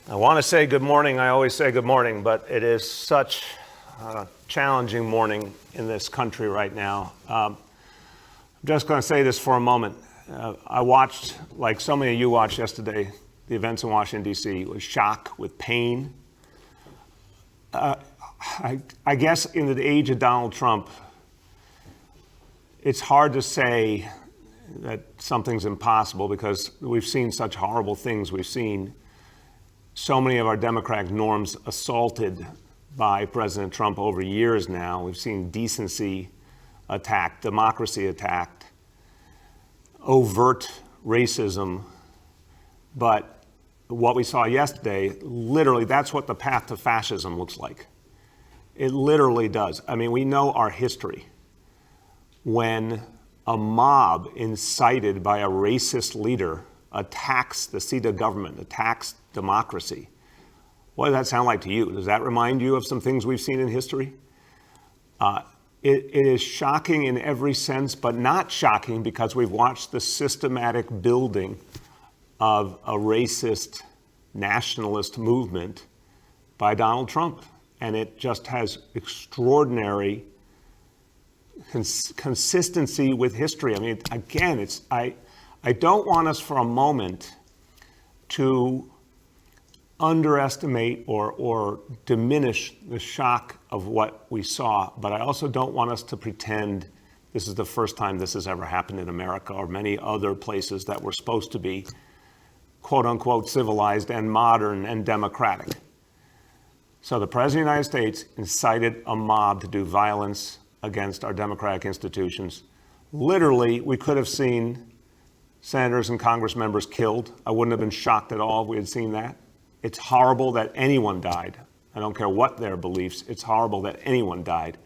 I want to say good morning. I always say good morning, but it is such a challenging morning in this country right now. I'm just going to say this for a moment. I watched, like so many of you watched yesterday, the events in Washington, D.C. with shock, with pain. I guess in the age of Donald Trump, it's hard to say that something's impossible because we've seen such horrible things. We've seen so many of our democratic norms assaulted by President Trump over years now. We've seen decency attacked, democracy attacked, overt racism. But what we saw yesterday, literally, that's what the path to fascism looks like. It literally does. I mean, we know our history. When a mob incited by a racist leader attacks the seat of government, attacks democracy. What does that sound like to you? Does that remind you of some things we've seen in history? It is shocking in every sense, but not shocking because we've watched the systematic building of a racist nationalist movement by Donald Trump. And it just has extraordinary consistency with history. I mean, again, I don't want us for a moment to underestimate or diminish the shock of what we saw, but I also don't want us to pretend this is the first time this has ever happened in America or many other places that were supposed to be quote unquote civilized and modern and democratic. So the President of the United States incited a mob to do violence against our democratic institutions. Literally, we could have seen senators and Congress members killed. I wouldn't have been shocked at all if we had seen that. It's horrible that anyone died. I don't care what their beliefs. It's horrible that anyone died.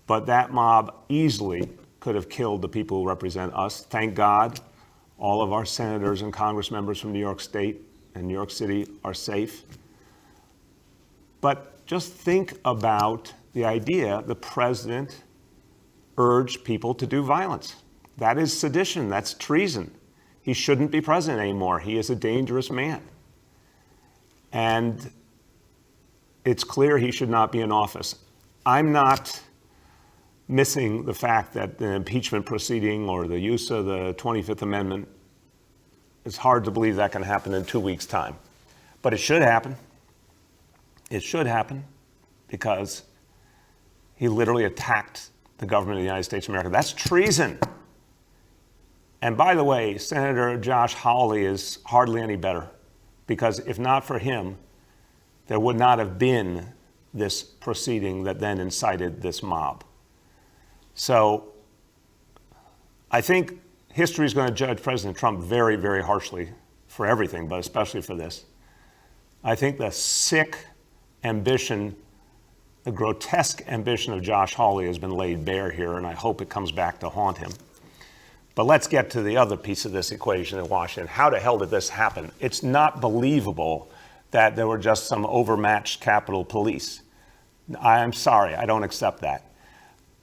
But that mob easily could have killed the people who represent us. Thank God all of our senators and Congress members from New York State and New York City are safe. But just think about the idea the president urged people to do violence. That is sedition. That's treason. He shouldn't be president anymore. He is a dangerous man. And it's clear he should not be in office. I'm not missing the fact that the impeachment proceeding or the use of the 25th Amendment, it's hard to believe that can happen in 2 weeks' time. But it should happen. It should happen because he literally attacked the government of the United States of America. That's treason. And by the way, Senator Josh Hawley is hardly any better because if not for him, there would not have been this proceeding that then incited this mob. So I think history is going to judge President Trump very, very harshly for everything, but especially for this. I think the sick ambition, the grotesque ambition of Josh Hawley has been laid bare here, and I hope it comes back to haunt him. But let's get to the other piece of this equation in Washington. How the hell did this happen? It's not believable that there were just some overmatched Capitol Police. I'm sorry, I don't accept that.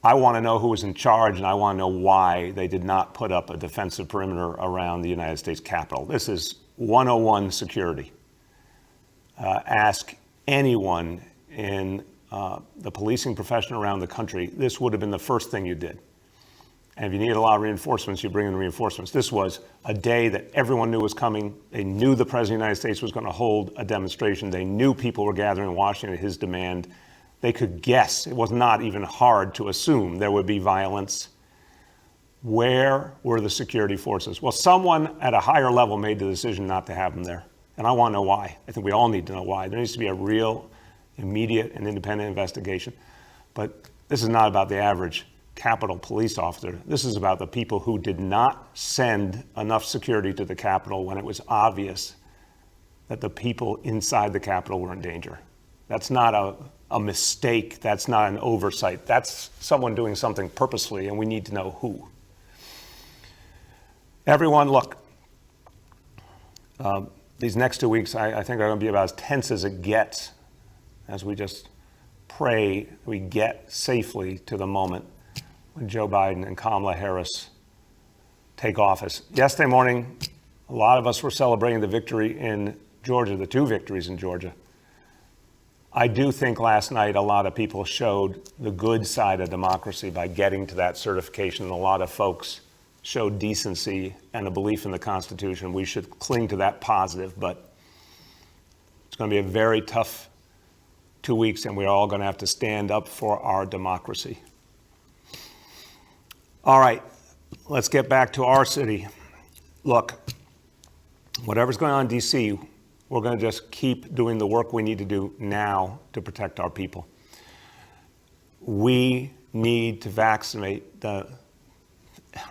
I want to know who was in charge, and I want to know why they did not put up a defensive perimeter around the United States Capitol. This is 101 security. Ask anyone in the policing profession around the country, this would have been the first thing you did. And if you need a lot of reinforcements, you bring in reinforcements. This was a day that everyone knew was coming. They knew the President of the United States was going to hold a demonstration. They knew people were gathering in Washington at his demand. They could guess. It was not even hard to assume there would be violence. Where were the security forces? Well, someone at a higher level made the decision not to have them there. And I want to know why. I think we all need to know why. There needs to be a real, immediate, and independent investigation. But this is not about the average Capitol police officer. This is about the people who did not send enough security to the Capitol when it was obvious that the people inside the Capitol were in danger. That's not a mistake. That's not an oversight. That's someone doing something purposefully, and we need to know who. Everyone, look, these next 2 weeks, I think are going to be about as tense as it gets as we just pray we get safely to the moment when Joe Biden and Kamala Harris take office. Yesterday morning, a lot of us were celebrating the victory in Georgia, the 2 victories in Georgia. I do think last night a lot of people showed the good side of democracy by getting to that certification. A lot of folks showed decency and a belief in the Constitution. We should cling to that positive, but it's going to be a very tough 2 weeks, and we're all going to have to stand up for our democracy. All right, let's get back to our city. Look, whatever's going on in DC, we're going to just keep doing the work we need to do now to protect our people. We need to vaccinate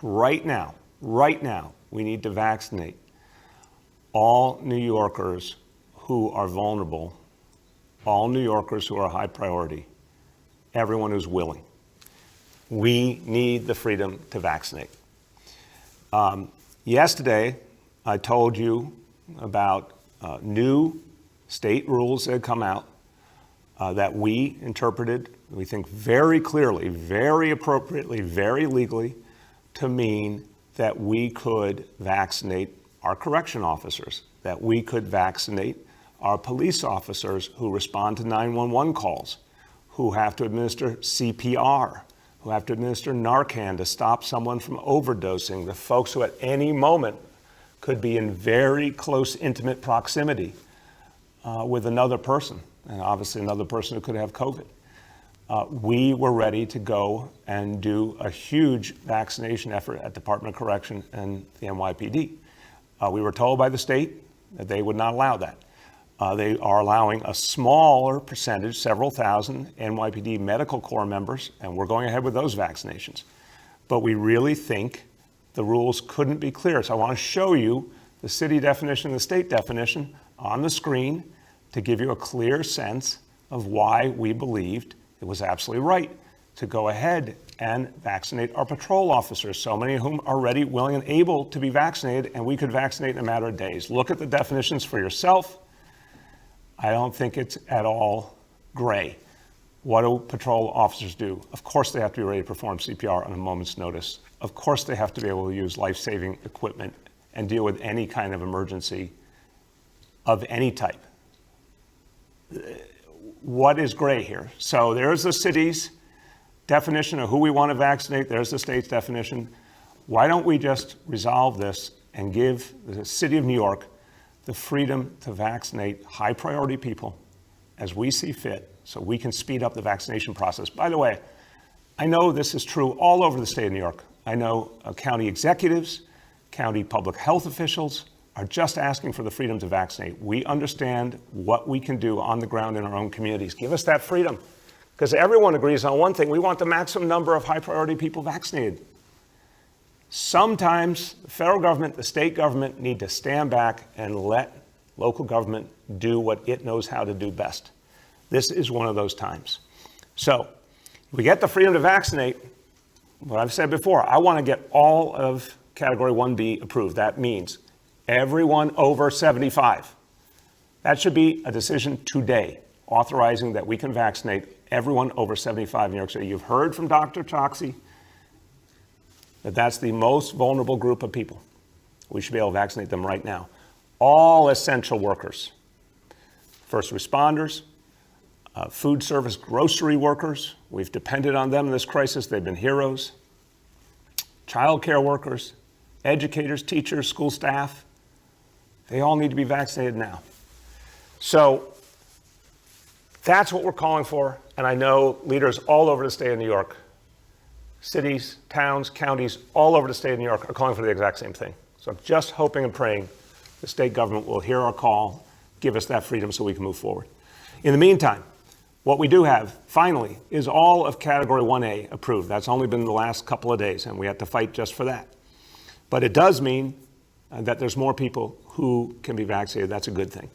right now, we need to vaccinate all New Yorkers who are vulnerable, all New Yorkers who are high priority, everyone who's willing. We need the freedom to vaccinate. Yesterday, I told you about new state rules that had come out that we interpreted, we think very clearly, very appropriately, very legally, to mean that we could vaccinate our correction officers, that we could vaccinate our police officers who respond to 911 calls, who have to administer CPR, who have to administer Narcan to stop someone from overdosing, the folks who at any moment could be in very close, intimate proximity with another person, and obviously another person who could have COVID. We were ready to go and do a huge vaccination effort at Department of Correction and the NYPD. We were told by the state that they would not allow that. They are allowing a smaller percentage, several thousand NYPD Medical Corps members, and we're going ahead with those vaccinations. But we really think the rules couldn't be clearer. So I want to show you the city definition and the state definition on the screen to give you a clear sense of why we believed it was absolutely right to go ahead and vaccinate our patrol officers, so many of whom are ready, willing, and able to be vaccinated, and we could vaccinate in a matter of days. Look at the definitions for yourself. I don't think it's at all gray. What do patrol officers do? Of course they have to be ready to perform CPR on a moment's notice. Of course they have to be able to use life-saving equipment and deal with any kind of emergency of any type. What is gray here? So there's the city's definition of who we want to vaccinate. There's the state's definition. Why don't we just resolve this and give the city of New York the freedom to vaccinate high priority people as we see fit, so we can speed up the vaccination process. By the way, I know this is true all over the state of New York. I know county executives, county public health officials are just asking for the freedom to vaccinate. We understand what we can do on the ground in our own communities. Give us that freedom. Because everyone agrees on one thing: we want the maximum number of high priority people vaccinated. Sometimes the federal government, the state government need to stand back and let local government do what it knows how to do best. This is one of those times. So if we get the freedom to vaccinate, what I've said before, I want to get all of Category 1B approved. That means everyone over 75. That should be a decision today, authorizing that we can vaccinate everyone over 75 in New York City. You've heard from Dr. Choksi that that's the most vulnerable group of people. We should be able to vaccinate them right now. All essential workers, first responders, food service, grocery workers. We've depended on them in this crisis. They've been heroes. Childcare workers, educators, teachers, school staff. They all need to be vaccinated now. So that's what we're calling for. And I know leaders all over the state of New York, cities, towns, counties, all over the state of New York are calling for the exact same thing. So I'm just hoping and praying the state government will hear our call, give us that freedom so we can move forward. In the meantime, what we do have, finally, is all of Category 1A approved. That's only been the last couple of days, and we have to fight just for that. But it does mean that there's more people who can be vaccinated. That's a good thing.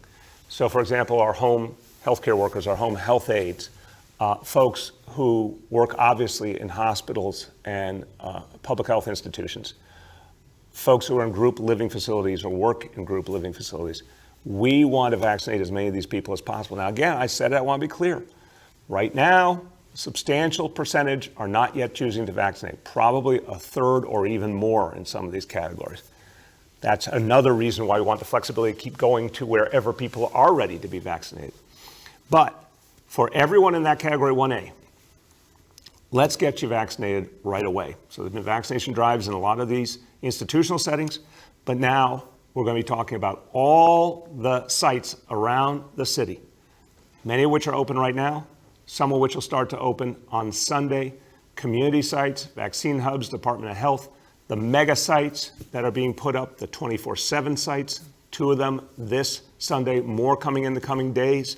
So, for example, our home healthcare workers, our home health aides, folks who work obviously in hospitals and public health institutions, folks who are in group living facilities or work in group living facilities. We want to vaccinate as many of these people as possible. Now, again, I said it, I want to be clear. Right now, a substantial percentage are not yet choosing to vaccinate, probably a third or even more in some of these categories. That's another reason why we want the flexibility to keep going to wherever people are ready to be vaccinated. But for everyone in that category 1A, let's get you vaccinated right away. So there's been vaccination drives in a lot of these institutional settings, but now we're going to be talking about all the sites around the city, many of which are open right now, some of which will start to open on Sunday. Community sites, vaccine hubs, Department of Health, the mega sites that are being put up, the 24/7 sites, 2 of them this Sunday, more coming in the coming days.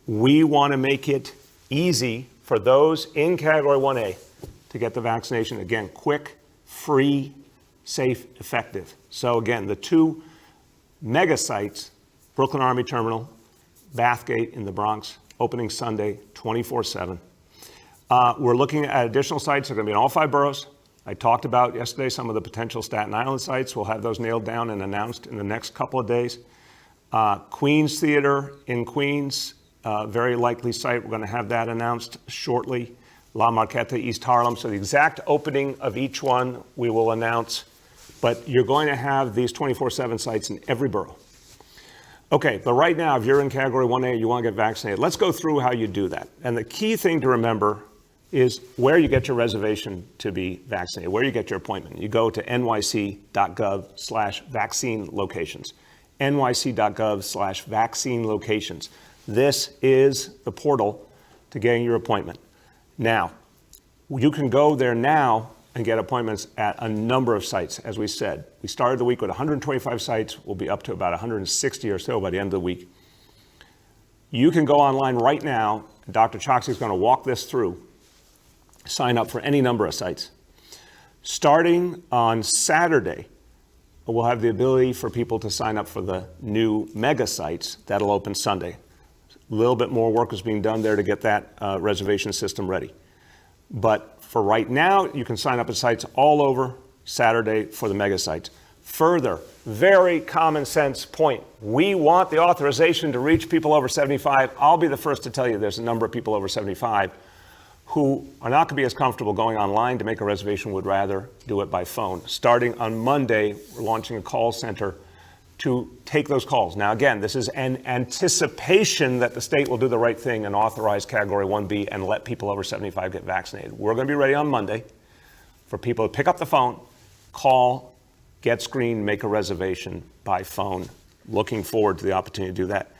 We want to make it easy for those in category 1A to get the vaccination. Again, quick, free, safe, effective. So again, the 2 mega sites, Brooklyn Army Terminal, Bathgate in the Bronx, opening Sunday, 24/7. We're looking at additional sites. They're going to be in all 5 boroughs. I talked about yesterday some of the potential Staten Island sites. We'll have those nailed down and announced in the next couple of days. Queens Theater in Queens, very likely site. We're going to have that announced shortly. La Marqueta, East Harlem. So the exact opening of each one we will announce. But you're going to have these 24/7 sites in every borough. Okay, but right now, if you're in category 1A, you want to get vaccinated, let's go through how you do that. And the key thing to remember is where you get your reservation to be vaccinated, where you get your appointment. You go to nyc.gov/vaccine locations, nyc.gov/vaccine locations. This is the portal to getting your appointment. Now, you can go there now and get appointments at a number of sites. As we said, we started the week with 125 sites. We'll be up to about 160 or so by the end of the week. You can go online right now. Dr. Choksi is going to walk this through. Sign up for any number of sites. Starting on Saturday, we'll have the ability for people to sign up for the new mega sites that'll open Sunday. A little bit more work is being done there to get that reservation system ready. But for right now, you can sign up at sites all over Saturday for the mega sites. Further, very common sense point. We want the authorization to reach people over 75. I'll be the first to tell you there's a number of people over 75 who are not going to be as comfortable going online to make a reservation, would rather do it by phone. Starting on Monday, we're launching a call center to take those calls. Now, again, this is an anticipation that the state will do the right thing and authorize category 1B and let people over 75 get vaccinated. We're going to be ready on Monday for people to pick up the phone, call, get screened, make a reservation by phone. Looking forward to the opportunity to do that.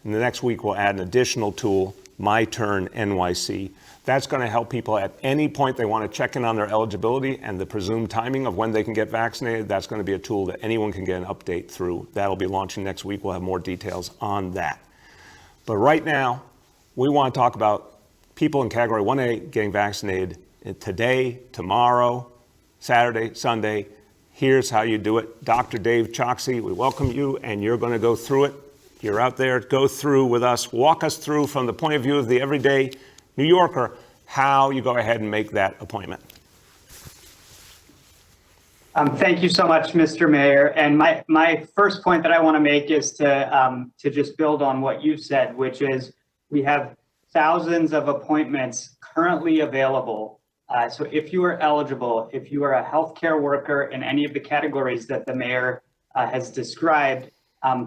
In the next week, we'll add an additional tool, My Turn NYC. That's going to help people at any point they want to check in on their eligibility and the presumed timing of when they can get vaccinated. That's going to be a tool that anyone can get an update through. That'll be launching next week. We'll have more details on that. But right now, we want to talk about people in category 1A getting vaccinated today, tomorrow, Saturday, Sunday. Here's how you do it. Dr. Dave Choksi, we welcome you, and you're going to go through it. You're out there, go through with us, walk us through from the point of view of the everyday New Yorker, how you go ahead and make that appointment. Thank you so much, Mr. Mayor. And my first point that I want to make is to just build on what you said, which is we have thousands of appointments currently available. So if you are eligible, if you are a healthcare worker in any of the categories that the mayor has described,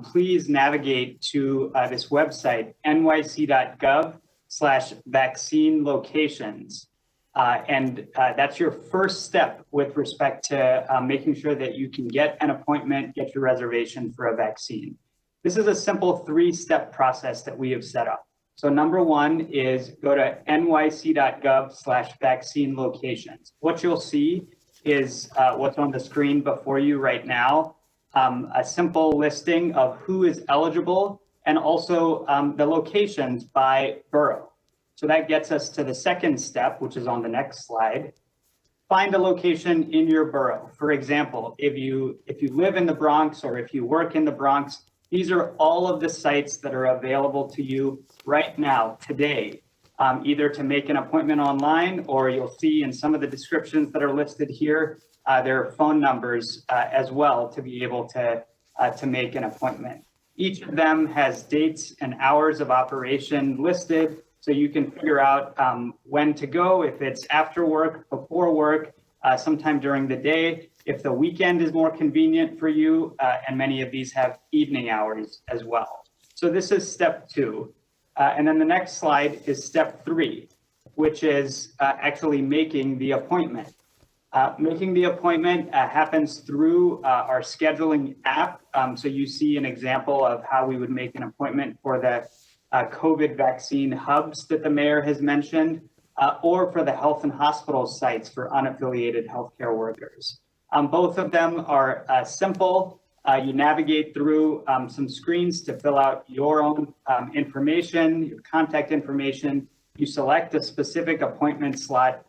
please navigate to this website, nyc.gov/vaccine locations. And that's your first step with respect to making sure that you can get an appointment, get your reservation for a vaccine. This is a simple 3-step process that we have set up. So number 1 is go to nyc.gov/vaccine locations. What you'll see is what's on the screen before you right now, a simple listing of who is eligible and also the locations by borough. So that gets us to the second step, which is on the next slide. Find a location in your borough. For example, if you live in the Bronx or if you work in the Bronx, these are all of the sites that are available to you right now, today, either to make an appointment online, or you'll see in some of the descriptions that are listed here, there are phone numbers as well to be able to make an appointment. Each of them has dates and hours of operation listed, so you can figure out when to go, if it's after work, before work, sometime during the day, if the weekend is more convenient for you, and many of these have evening hours as well. So this is step 2. And then the next slide is step 3, which is actually making the appointment. Making the appointment happens through our scheduling app. So you see an example of how we would make an appointment for the COVID vaccine hubs that the mayor has mentioned, or for the health and hospital sites for unaffiliated healthcare workers. Both of them are simple. You navigate through some screens to fill out your own information, your contact information. You select a specific appointment slot,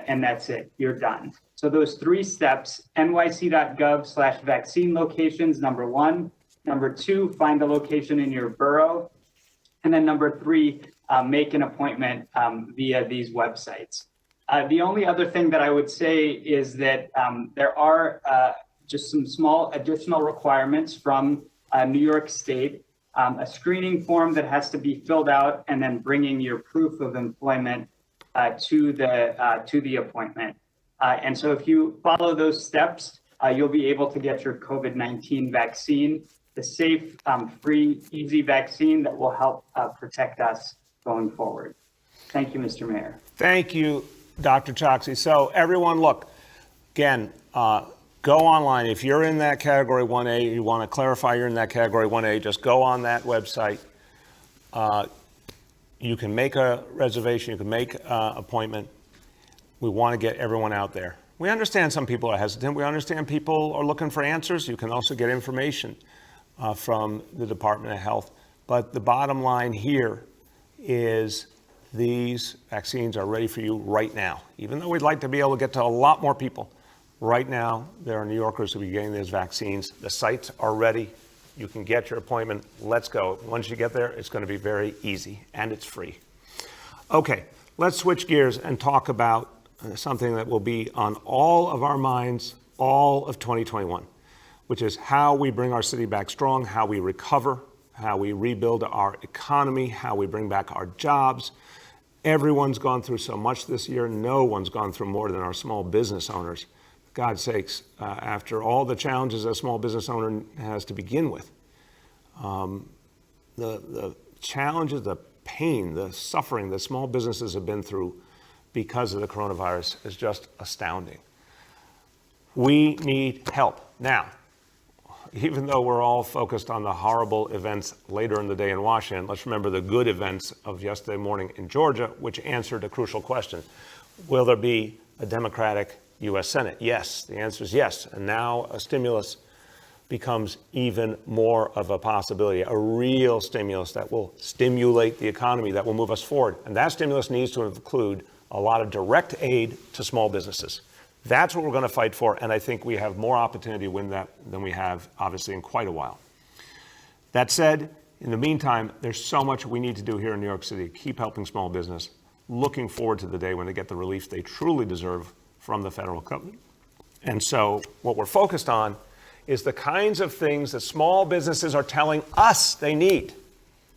and that's it. You're done. So those 3 steps: nyc.gov/vaccine locations, number 1. Number 2, find the location in your borough. And then number 3, make an appointment via these websites. The only other thing that I would say is that there are just some small additional requirements from New York State, a screening form that has to be filled out, and then bringing your proof of employment to the appointment. And so if you follow those steps, you'll be able to get your COVID-19 vaccine, the safe, free, easy vaccine that will help protect us going forward. Thank you, Mr. Mayor. Thank you, Dr. Choksi. So everyone, look, again, go online. If you're in that category 1A, you want to clarify you're in that category 1A, just go on that website. You can make a reservation, you can make an appointment. We want to get everyone out there. We understand some people are hesitant. We understand people are looking for answers. You can also get information from the Department of Health. But the bottom line here is these vaccines are ready for you right now. Even though we'd like to be able to get to a lot more people, right now there are New Yorkers who will be getting these vaccines. The sites are ready. You can get your appointment. Let's go. Once you get there, it's going to be very easy, and it's free. Okay, let's switch gears and talk about something that will be on all of our minds all of 2021, which is how we bring our city back strong, how we recover, how we rebuild our economy, how we bring back our jobs. Everyone's gone through so much this year. No one's gone through more than our small business owners. For God's sakes, after all the challenges a small business owner has to begin with, the challenges, the pain, the suffering that small businesses have been through because of the coronavirus is just astounding. We need help now. Even though we're all focused on the horrible events later in the day in Washington, let's remember the good events of yesterday morning in Georgia, which answered a crucial question. Will there be a Democratic U.S. Senate? Yes, the answer is yes. And now a stimulus becomes even more of a possibility, a real stimulus that will stimulate the economy, that will move us forward. And that stimulus needs to include a lot of direct aid to small businesses. That's what we're going to fight for, and I think we have more opportunity to win that than we have, obviously, in quite a while. That said, in the meantime, there's so much we need to do here in New York City. Keep helping small business. Looking forward to the day when they get the relief they truly deserve from the federal government. And so what we're focused on is the kinds of things that small businesses are telling us they need.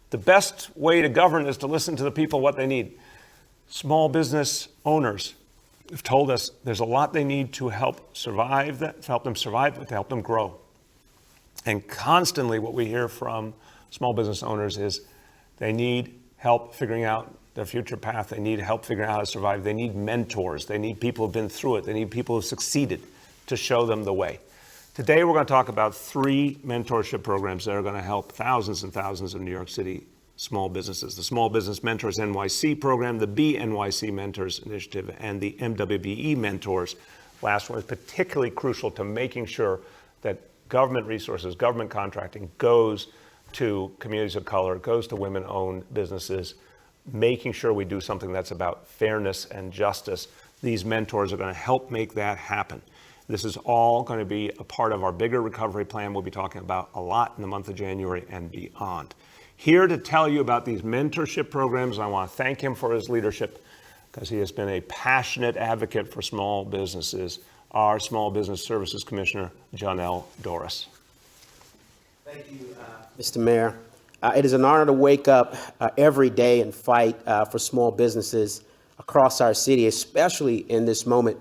The best way to govern is to listen to the people what they need. Small business owners have told us there's a lot they need to help survive, to help them survive, but to help them grow. And constantly what we hear from small business owners is they need help figuring out their future path. They need help figuring out how to survive. They need mentors. They need people who've been through it. They need people who've succeeded to show them the way. Today, we're going to talk about 3 mentorship programs that are going to help thousands and thousands of New York City small businesses. The Small Business Mentors NYC program, the BNYC Mentors Initiative, and the MWBE Mentors. Last one is particularly crucial to making sure that government resources, government contracting goes to communities of color, goes to women-owned businesses, making sure we do something that's about fairness and justice. These mentors are going to help make that happen. This is all going to be a part of our bigger recovery plan we'll be talking about a lot in the month of January and beyond. Here to tell you about these mentorship programs, I want to thank him for his leadership because he has been a passionate advocate for small businesses, our Small Business Services Commissioner, Janelle Doris. Thank you, Mr. Mayor. It is an honor to wake up every day and fight for small businesses across our city, especially in this moment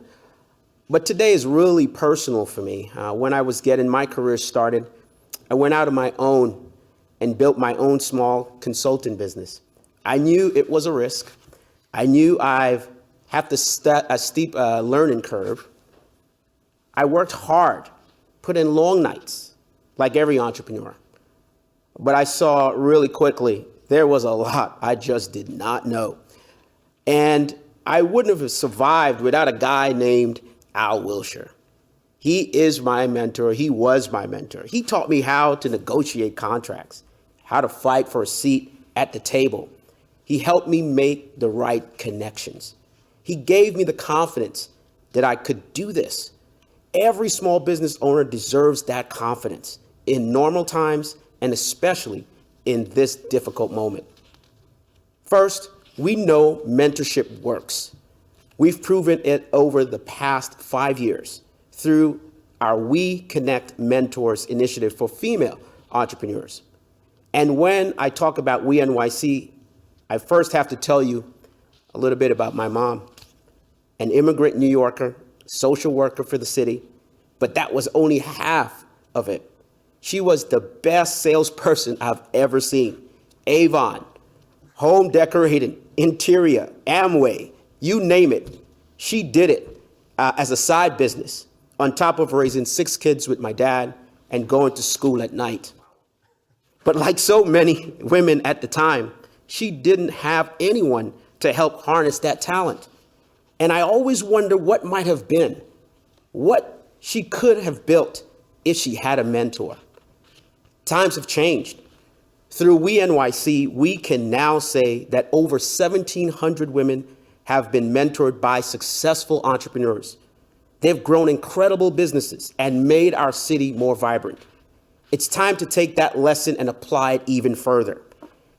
But today is really personal for me. When I was getting my career started, I went out on my own and built my own small consulting business. I knew it was a risk. I knew I've have to a steep learning curve. I worked hard, put in long nights, like every entrepreneur. But I saw really quickly there was a lot I just did not know. And I wouldn't have survived without a guy named Al Wilshire. He is my mentor. He was my mentor. He taught me how to negotiate contracts, how to fight for a seat at the table. He helped me make the right connections. He gave me the confidence that I could do this. Every small business owner deserves that confidence in normal times and especially in this difficult moment. First, we know mentorship works. We've proven it over the past 5 years through our We Connect Mentors initiative for female entrepreneurs. And when I talk about We NYC, I first have to tell you a little bit about my mom, an immigrant New Yorker, social worker for the city, but that was only half of it. She was the best salesperson I've ever seen. Avon, home decorating, interior, Amway, you name it. She did it as a side business on top of raising 6 kids with my dad and going to school at night. But like so many women at the time, she didn't have anyone to help harness that talent. And I always wonder what might have been, what she could have built if she had a mentor. Times have changed. Through We NYC, we can now say that over 1,700 women have been mentored by successful entrepreneurs. They've grown incredible businesses and made our city more vibrant. It's time to take that lesson and apply it even further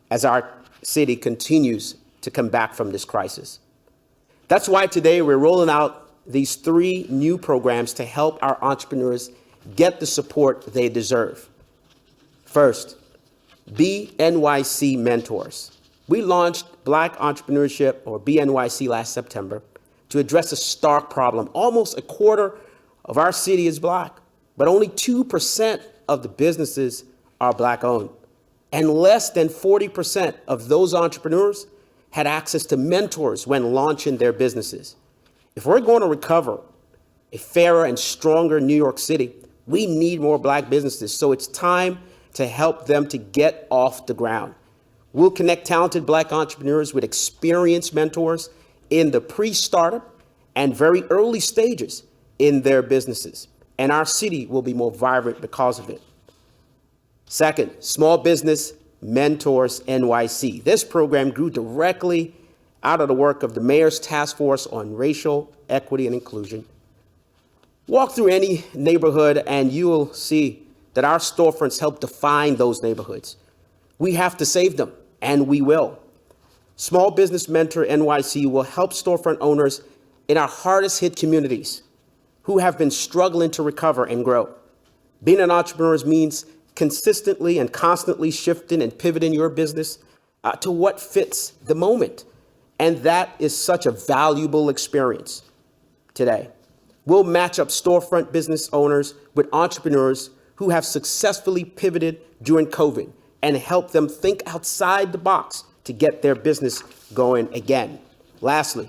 as our city continues to come back from this crisis. That's why today we're rolling out these 3 new programs to help our entrepreneurs get the support they deserve. First, BNYC Mentors. We launched Black Entrepreneurship, or BNYC, last September to address a stark problem. Almost a quarter of our city is Black, but only 2% of the businesses are Black owned. And less than 40% of those entrepreneurs had access to mentors when launching their businesses. If we're going to recover a fairer and stronger New York City, we need more Black businesses. So it's time to help them to get off the ground. We'll connect talented Black entrepreneurs with experienced mentors in the pre-startup and very early stages in their businesses. And our city will be more vibrant because of it. Second, Small Business Mentors NYC. This program grew directly out of the work of the Mayor's Task Force on Racial Equity and Inclusion. Walk through any neighborhood and you will see that our storefronts help define those neighborhoods. We have to save them, and we will. Small Business Mentor NYC will help storefront owners in our hardest hit communities who have been struggling to recover and grow. Being an entrepreneur means consistently and constantly shifting and pivoting your business to what fits the moment. And that is such a valuable experience today. We'll match up storefront business owners with entrepreneurs who have successfully pivoted during COVID and help them think outside the box to get their business going again. Lastly,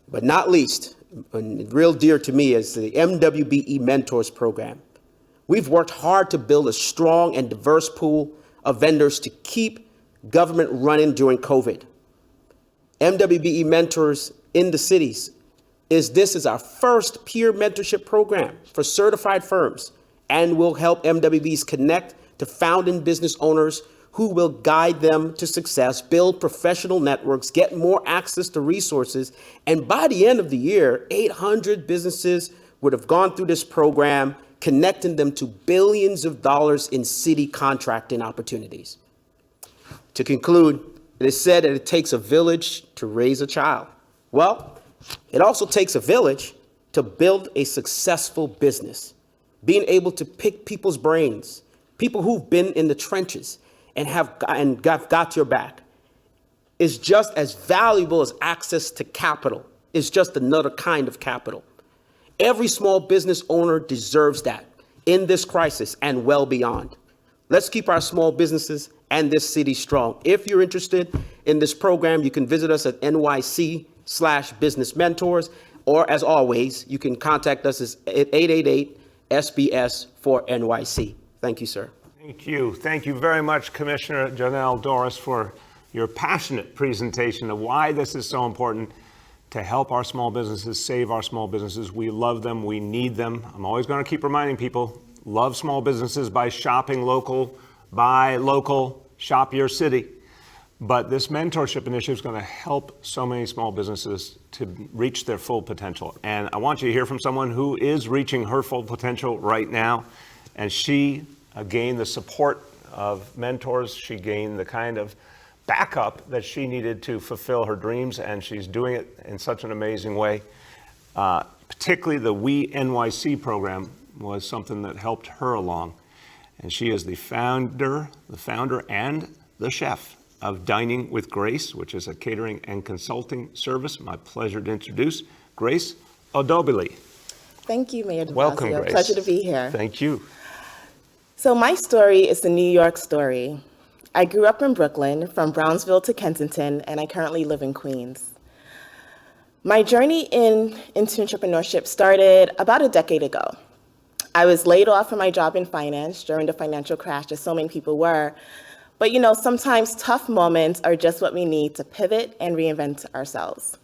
but not least, and real dear to me, is the MWBE Mentors program. We've worked hard to build a strong and diverse pool of vendors to keep government running during COVID. MWBE Mentors in the cities is our first peer mentorship program for certified firms, and will help MWBs connect to founding business owners who will guide them to success, build professional networks, get more access to resources. And by the end of the year, 800 businesses would have gone through this program, connecting them to billions of dollars in city contracting opportunities. To conclude, it is said that it takes a village to raise a child. Well, it also takes a village to build a successful business. Being able to pick people's brains, people who've been in the trenches and have got your back, is just as valuable as access to capital. It's just another kind of capital. Every small business owner deserves that in this crisis and well beyond. Let's keep our small businesses and this city strong. If you're interested in this program, you can visit us at NYC/Business Mentors, or as always, you can contact us at 888-SBS-4NYC. Thank you, sir. Thank you. Thank you very much, Commissioner Janelle Doris, for your passionate presentation of why this is so important to help our small businesses, save our small businesses. We love them. We need them. I'm always going to keep reminding people, love small businesses by shopping local, buy local, shop your city. But this mentorship initiative is going to help so many small businesses to reach their full potential. And I want you to hear from someone who is reaching her full potential right now. And she gained the support of mentors. She gained the kind of backup that she needed to fulfill her dreams, and she's doing it in such an amazing way. Particularly the We NYC program was something that helped her along. And she is the founder and the chef of Dining with Grace, which is a catering and consulting service. My pleasure to introduce Grace Odobili. Thank you, Mayor de Blasio. Welcome, Grace. Pleasure to be here. Thank you. So my story is the New York story. I grew up in Brooklyn, from Brownsville to Kensington, and I currently live in Queens. My journey into entrepreneurship started about a decade ago. I was laid off from my job in finance during the financial crash, as so many people were. But sometimes tough moments are just what we need to pivot and reinvent ourselves.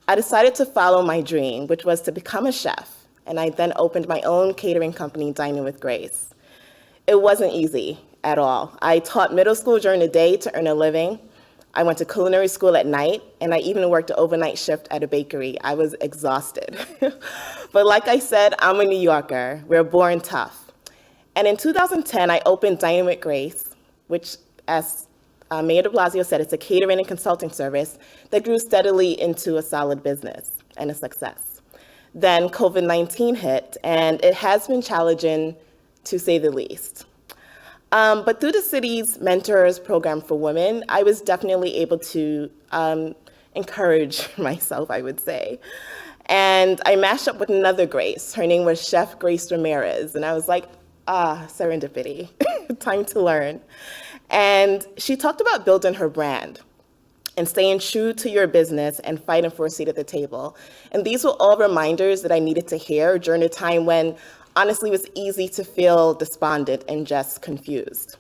I decided to follow my dream, which was to become a chef, and I then opened my own catering company, Dining with Grace. It wasn't easy at all. I taught middle school during the day to earn a living. I went to culinary school at night, and I even worked an overnight shift at a bakery. I was exhausted. But like I said, I'm a New Yorker. We're born tough. And in 2010, I opened Dining with Grace, which, as Mayor de Blasio said, it's a catering and consulting service that grew steadily into a solid business and a success. Then COVID-19 hit, and it has been challenging, to say the least. But through the city's Mentors program for women, I was definitely able to encourage myself, I would say. And I matched up with another Grace. Her name was Chef Grace Ramirez. And I was like, serendipity, time to learn. And she talked about building her brand and staying true to your business and fighting for a seat at the table. And these were all reminders that I needed to hear during a time when honestly, it was easy to feel despondent and just confused.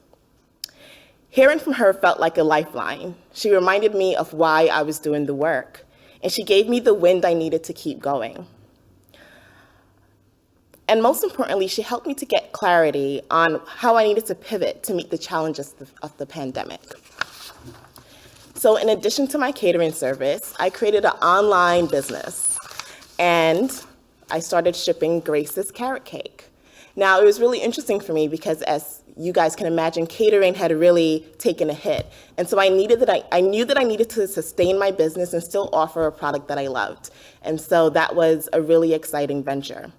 Hearing from her felt like a lifeline. She reminded me of why I was doing the work, and she gave me the wind I needed to keep going. And most importantly, she helped me to get clarity on how I needed to pivot to meet the challenges of the pandemic. So in addition to my catering service, I created an online business, and I started shipping Grace's carrot cake. Now, it was really interesting for me because, as you guys can imagine, catering had really taken a hit. And so I knew that I needed to sustain my business and still offer a product that I loved. And so that was a really exciting venture.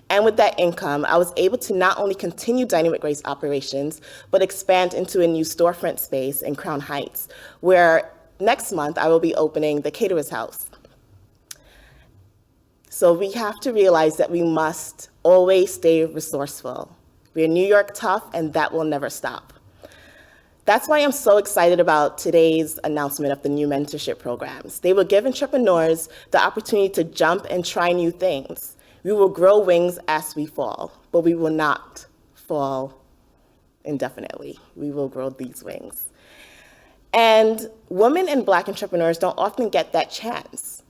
And with that income, I was able to not only continue Dining with Grace operations, but expand into a new storefront space in Crown Heights, where next month I will be opening the Caterer's House. So we have to realize that we must always stay resourceful. We're New York tough, and that will never stop. That's why I'm so excited about today's announcement of the new mentorship programs. They will give entrepreneurs the opportunity to jump and try new things. We will grow wings as we fall, but we will not fall indefinitely. We will grow these wings. And women and Black entrepreneurs don't often get that chance.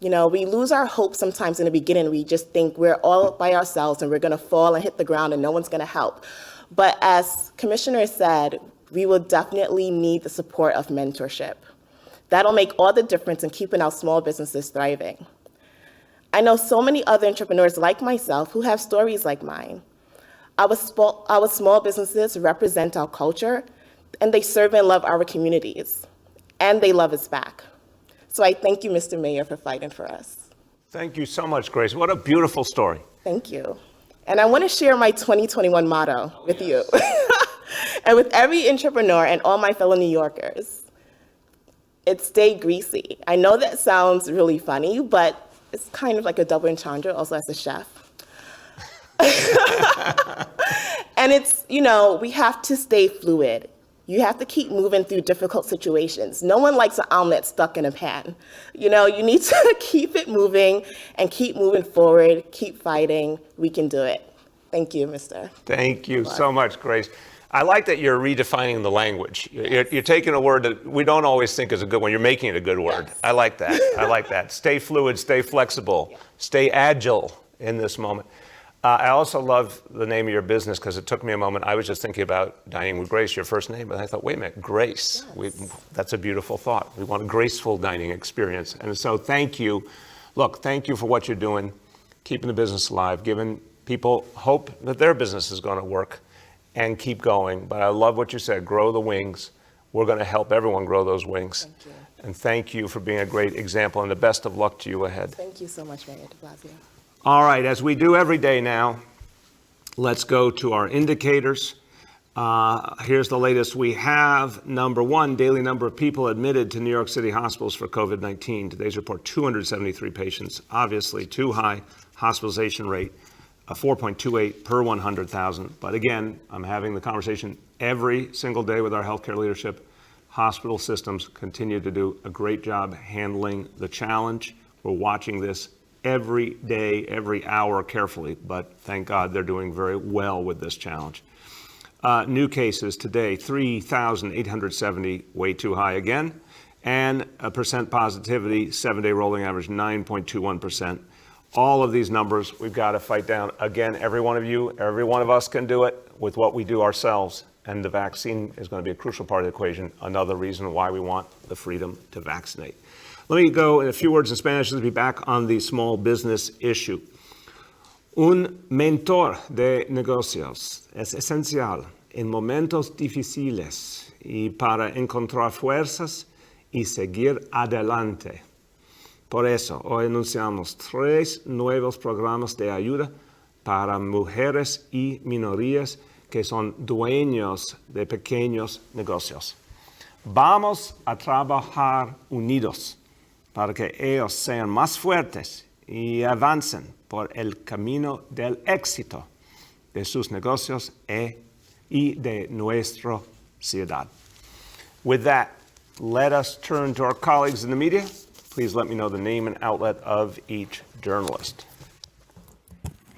We lose our hope sometimes in the beginning. We just think we're all by ourselves and we're going to fall and hit the ground and no one's going to help. But as Commissioner said, we will definitely need the support of mentorship. That'll make all the difference in keeping our small businesses thriving. I know so many other entrepreneurs like myself who have stories like mine. Our small businesses represent our culture, and they serve and love our communities, and they love us back. So I thank you, Mr. Mayor, for fighting for us. Thank you so much, Grace. What a beautiful story. Thank you. And I want to share my 2021 motto with you and with every entrepreneur and all my fellow New Yorkers. It's stay greasy. I know that sounds really funny, but it's kind of like a double entendre also as a chef. And it's, we have to stay fluid. You have to keep moving through difficult situations. No one likes an omelet stuck in a pan. You need to keep it moving and keep moving forward, keep fighting. We can do it. Thank you, Mr. Thank you so much, Grace. I like that you're redefining the language. You're taking a word that we don't always think is a good one. You're making it a good word. Yes. I like that. I like that. Stay fluid, stay flexible, stay agile in this moment. I also love the name of your business because it took me a moment. I was just thinking about Dining with Grace, your first name, and I thought, wait a minute, Grace. Yes. That's a beautiful thought. We want a graceful dining experience. And so thank you. Look, thank you for what you're doing, keeping the business alive, giving people hope that their business is going to work, and keep going. But I love what you said, grow the wings. We're going to help everyone grow those wings. Thank you. And thank you for being a great example, and the best of luck to you ahead. Thank you so much, Mayor de Blasio. All right, as we do every day now, let's go to our indicators. Here's the latest we have. Number one, daily number of people admitted to New York City hospitals for COVID-19. Today's report, 273 patients, obviously too high. Hospitalization rate, 4.28 per 100,000. But again, I'm having the conversation every single day with our healthcare leadership. Hospital systems continue to do a great job handling the challenge. We're watching this every day, every hour carefully, but thank God they're doing very well with this challenge. New cases today, 3,870, way too high again, and a percent positivity, 7-day rolling average, 9.21%. All of these numbers we've got to fight down. Again, every one of you, every one of us can do it with what we do ourselves, and the vaccine is going to be a crucial part of the equation, another reason why we want the freedom to vaccinate. Let me go in a few words in Spanish to be back on the small business issue. Un mentor de negocios es esencial en momentos difíciles y para encontrar fuerzas y seguir adelante. Por eso, hoy anunciamos 3 nuevos programas de ayuda para mujeres y minorías que son dueños de pequeños negocios. Vamos a trabajar unidos para que ellos sean más fuertes y avancen por el camino del éxito de sus negocios y de nuestra ciudad. With that, let us turn to our colleagues in the media. Please let me know the name and outlet of each journalist.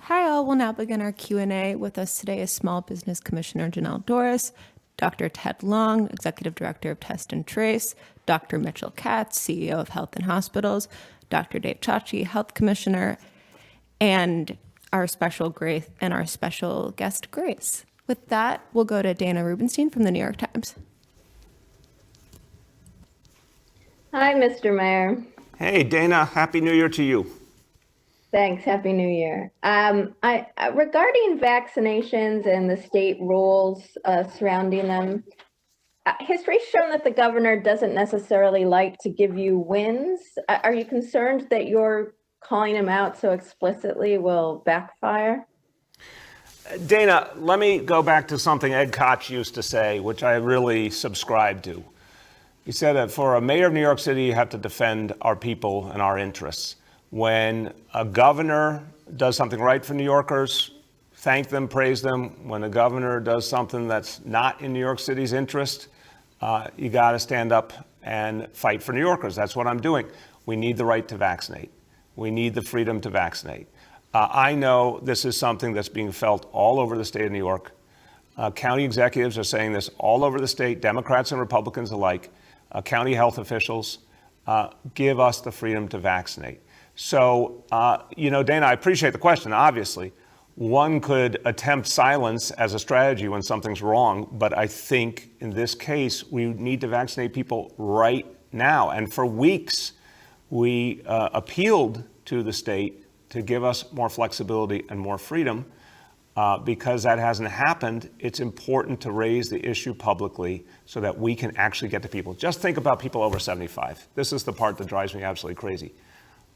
Hi all, we'll now begin our Q&A. With us today is Small Business Commissioner Janelle Doris, Dr. Ted Long, Executive Director of Test and Trace, Dr. Mitchell Katz, CEO of Health and Hospitals, Dr. Dave Chachi, Health Commissioner, and our special guest, Grace. With that, we'll go to Dana Rubenstein from the New York Times. Hi, Mr. Mayor. Hey, Dana, Happy New Year to you. Thanks. Happy New Year. Regarding vaccinations and the state rules surrounding them, history's shown that the governor doesn't necessarily like to give you wins. Are you concerned that your calling him out so explicitly will backfire? Dana, let me go back to something Ed Koch used to say, which I really subscribe to. He said that for a mayor of New York City, you have to defend our people and our interests. When a governor does something right for New Yorkers, thank them, praise them. When a governor does something that's not in New York City's interest, you got to stand up and fight for New Yorkers. That's what I'm doing. We need the right to vaccinate. We need the freedom to vaccinate. I know this is something that's being felt all over the state of New York. County executives are saying this all over the state, Democrats and Republicans alike. County health officials, give us the freedom to vaccinate. So, Dana, I appreciate the question, obviously. One could attempt silence as a strategy when something's wrong, but I think in this case, we need to vaccinate people right now. And for weeks, we appealed to the state to give us more flexibility and more freedom. Because that hasn't happened, it's important to raise the issue publicly so that we can actually get to people. Just think about people over 75. This is the part that drives me absolutely crazy.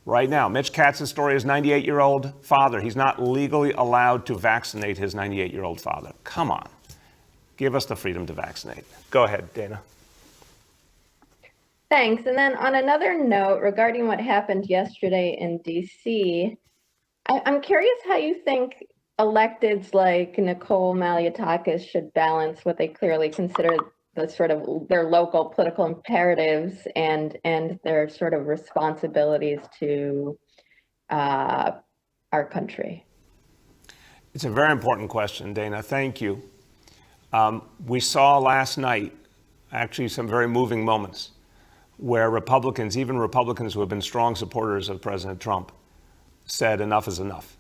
Right now, Mitch Katz's story is 98-year-old father. He's not legally allowed to vaccinate his 98-year-old father. Come on. Give us the freedom to vaccinate. Go ahead, Dana. Thanks. And then on another note, regarding what happened yesterday in DC, I'm curious how you think electeds like Nicole Malliotakis should balance what they clearly consider the sort of their local political imperatives and their sort of responsibilities to our country. It's a very important question, Dana. Thank you. We saw last night actually some very moving moments where Republicans, even Republicans who have been strong supporters of President Trump, said enough is enough.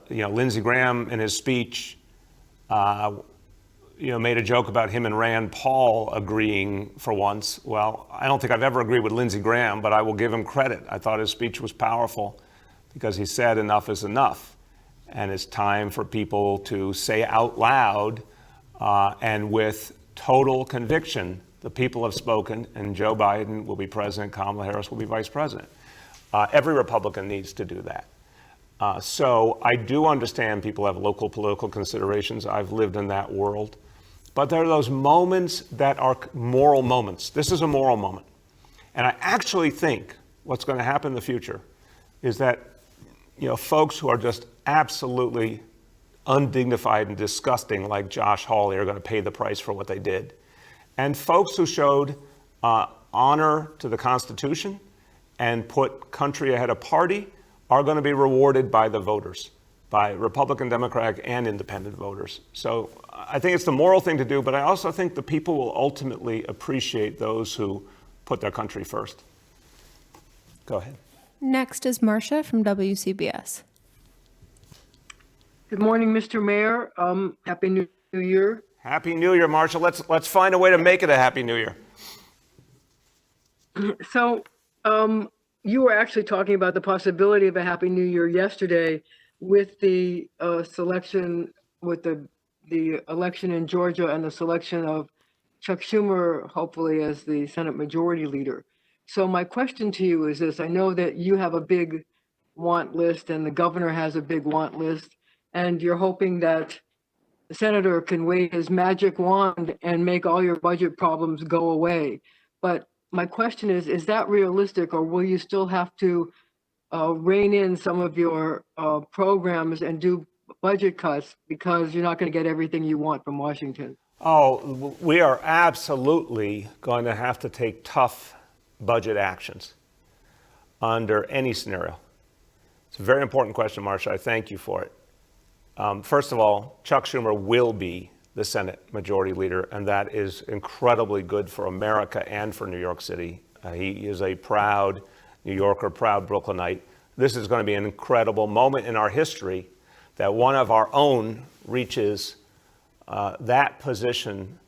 Lindsey Graham in his speech, made a joke about him and Rand Paul agreeing for once. Well, I don't think I've ever agreed with Lindsey Graham, but I will give him credit. I thought his speech was powerful because he said enough is enough. And it's time for people to say out loud and with total conviction, the people have spoken, and Joe Biden will be president, Kamala Harris will be vice president. Every Republican needs to do that. So I do understand people have local political considerations. I've lived in that world. But there are those moments that are moral moments. This is a moral moment. And I actually think what's going to happen in the future is that folks who are just absolutely undignified and disgusting, like Josh Hawley, are going to pay the price for what they did. And folks who showed honor to the Constitution and put country ahead of party are going to be rewarded by the voters, by Republican, Democratic, and independent voters. So I think it's the moral thing to do, but I also think the people will ultimately appreciate those who put their country first. Go ahead. Next is Marcia from WCBS. Good morning, Mr. Mayor. Happy New Year. Happy New Year, Marcia. Let's find a way to make it a Happy New Year. So you were actually talking about the possibility of a Happy New Year yesterday with the selection, with the election in Georgia and the selection of Chuck Schumer, hopefully as the Senate Majority Leader. So my question to you is this: I know that you have a big want list and the governor has a big want list, and you're hoping that the senator can wave his magic wand and make all your budget problems go away. But my question is that realistic, or will you still have to rein in some of your programs and do budget cuts because you're not going to get everything you want from Washington? Oh, we are absolutely going to have to take tough budget actions under any scenario. It's a very important question, Marcia. I thank you for it. First of all, Chuck Schumer will be the Senate Majority Leader, and that is incredibly good for America and for New York City. He is a proud New Yorker, proud Brooklynite. This is going to be an incredible moment in our history that one of our own reaches that position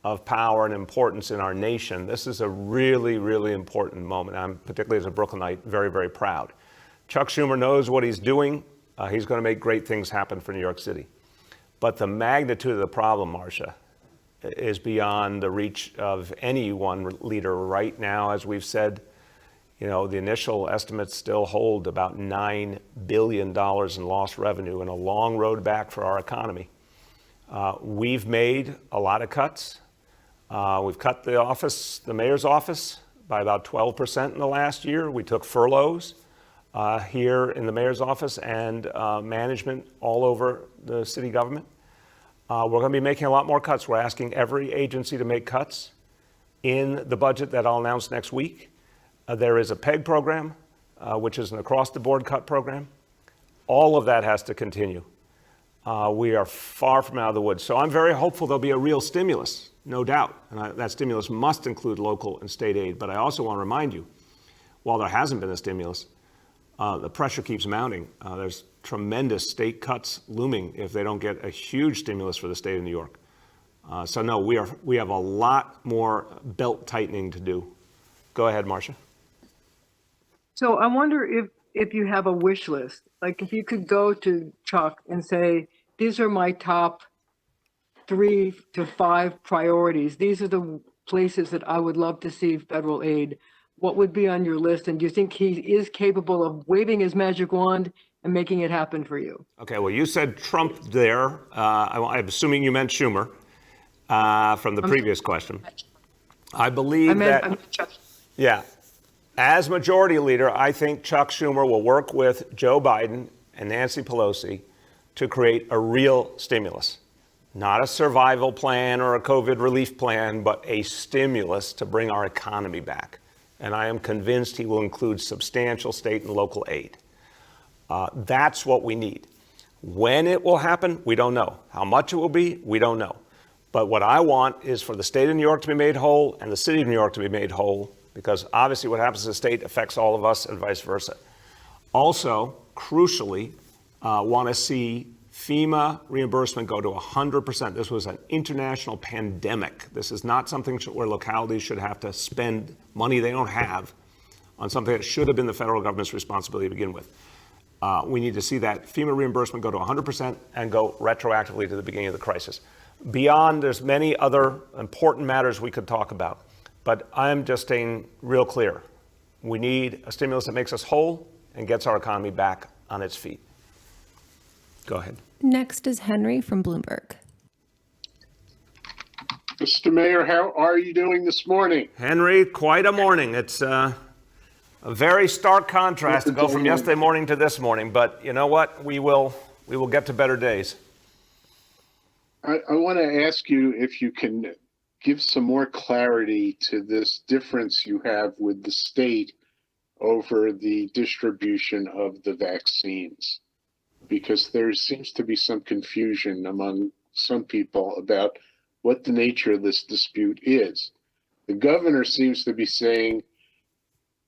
of power and importance in our nation. This is a really, really important moment. I'm, particularly as a Brooklynite, very, very proud. Chuck Schumer knows what he's doing. He's going to make great things happen for New York City. But the magnitude of the problem, Marcia, is beyond the reach of any one leader right now. As we've said, the initial estimates still hold about $9 billion in lost revenue and a long road back for our economy. We've made a lot of cuts. We've cut the mayor's office by about 12% in the last year. We took furloughs here in the mayor's office and management all over the city government. We're going to be making a lot more cuts. We're asking every agency to make cuts in the budget that I'll announce next week. There is a PEG program, which is an across-the-board cut program. All of that has to continue. We are far from out of the woods. So I'm very hopeful there'll be a real stimulus, no doubt. And that stimulus must include local and state aid. But I also want to remind you, while there hasn't been a stimulus, the pressure keeps mounting. There's tremendous state cuts looming if they don't get a huge stimulus for the state of New York. So no, we have a lot more belt tightening to do. Go ahead, Marcia. So I wonder if you have a wish list, like if you could go to Chuck and say, these are my top 3 to 5 priorities. These are the places that I would love to see federal aid. What would be on your list? And do you think he is capable of waving his magic wand and making it happen for you? Okay, well, you said Trump there. I'm assuming you meant Schumer from the previous question. I believe yeah. As majority leader, I think Chuck Schumer will work with Joe Biden and Nancy Pelosi to create a real stimulus. Not a survival plan or a COVID relief plan, but a stimulus to bring our economy back. And I am convinced he will include substantial state and local aid. That's what we need. When it will happen, we don't know. How much it will be, we don't know. But what I want is for the state of New York to be made whole and the city of New York to be made whole, because obviously what happens in the state affects all of us and vice versa. Also, crucially, want to see FEMA reimbursement go to 100%. This was an international pandemic. This is not something where localities should have to spend money they don't have on something that should have been the federal government's responsibility to begin with. We need to see that FEMA reimbursement go to 100% and go retroactively to the beginning of the crisis. Beyond, there's many other important matters we could talk about, but I'm just staying real clear. We need a stimulus that makes us whole and gets our economy back on its feet. Go ahead. Next is Henry from Bloomberg. Mr. Mayor, how are you doing this morning? Henry, quite a morning. It's a very stark contrast to go from yesterday morning to this morning, but you know what? We will get to better days. I want to ask you if you can give some more clarity to this difference you have with the state over the distribution of the vaccines, because there seems to be some confusion among some people about what the nature of this dispute is. The governor seems to be saying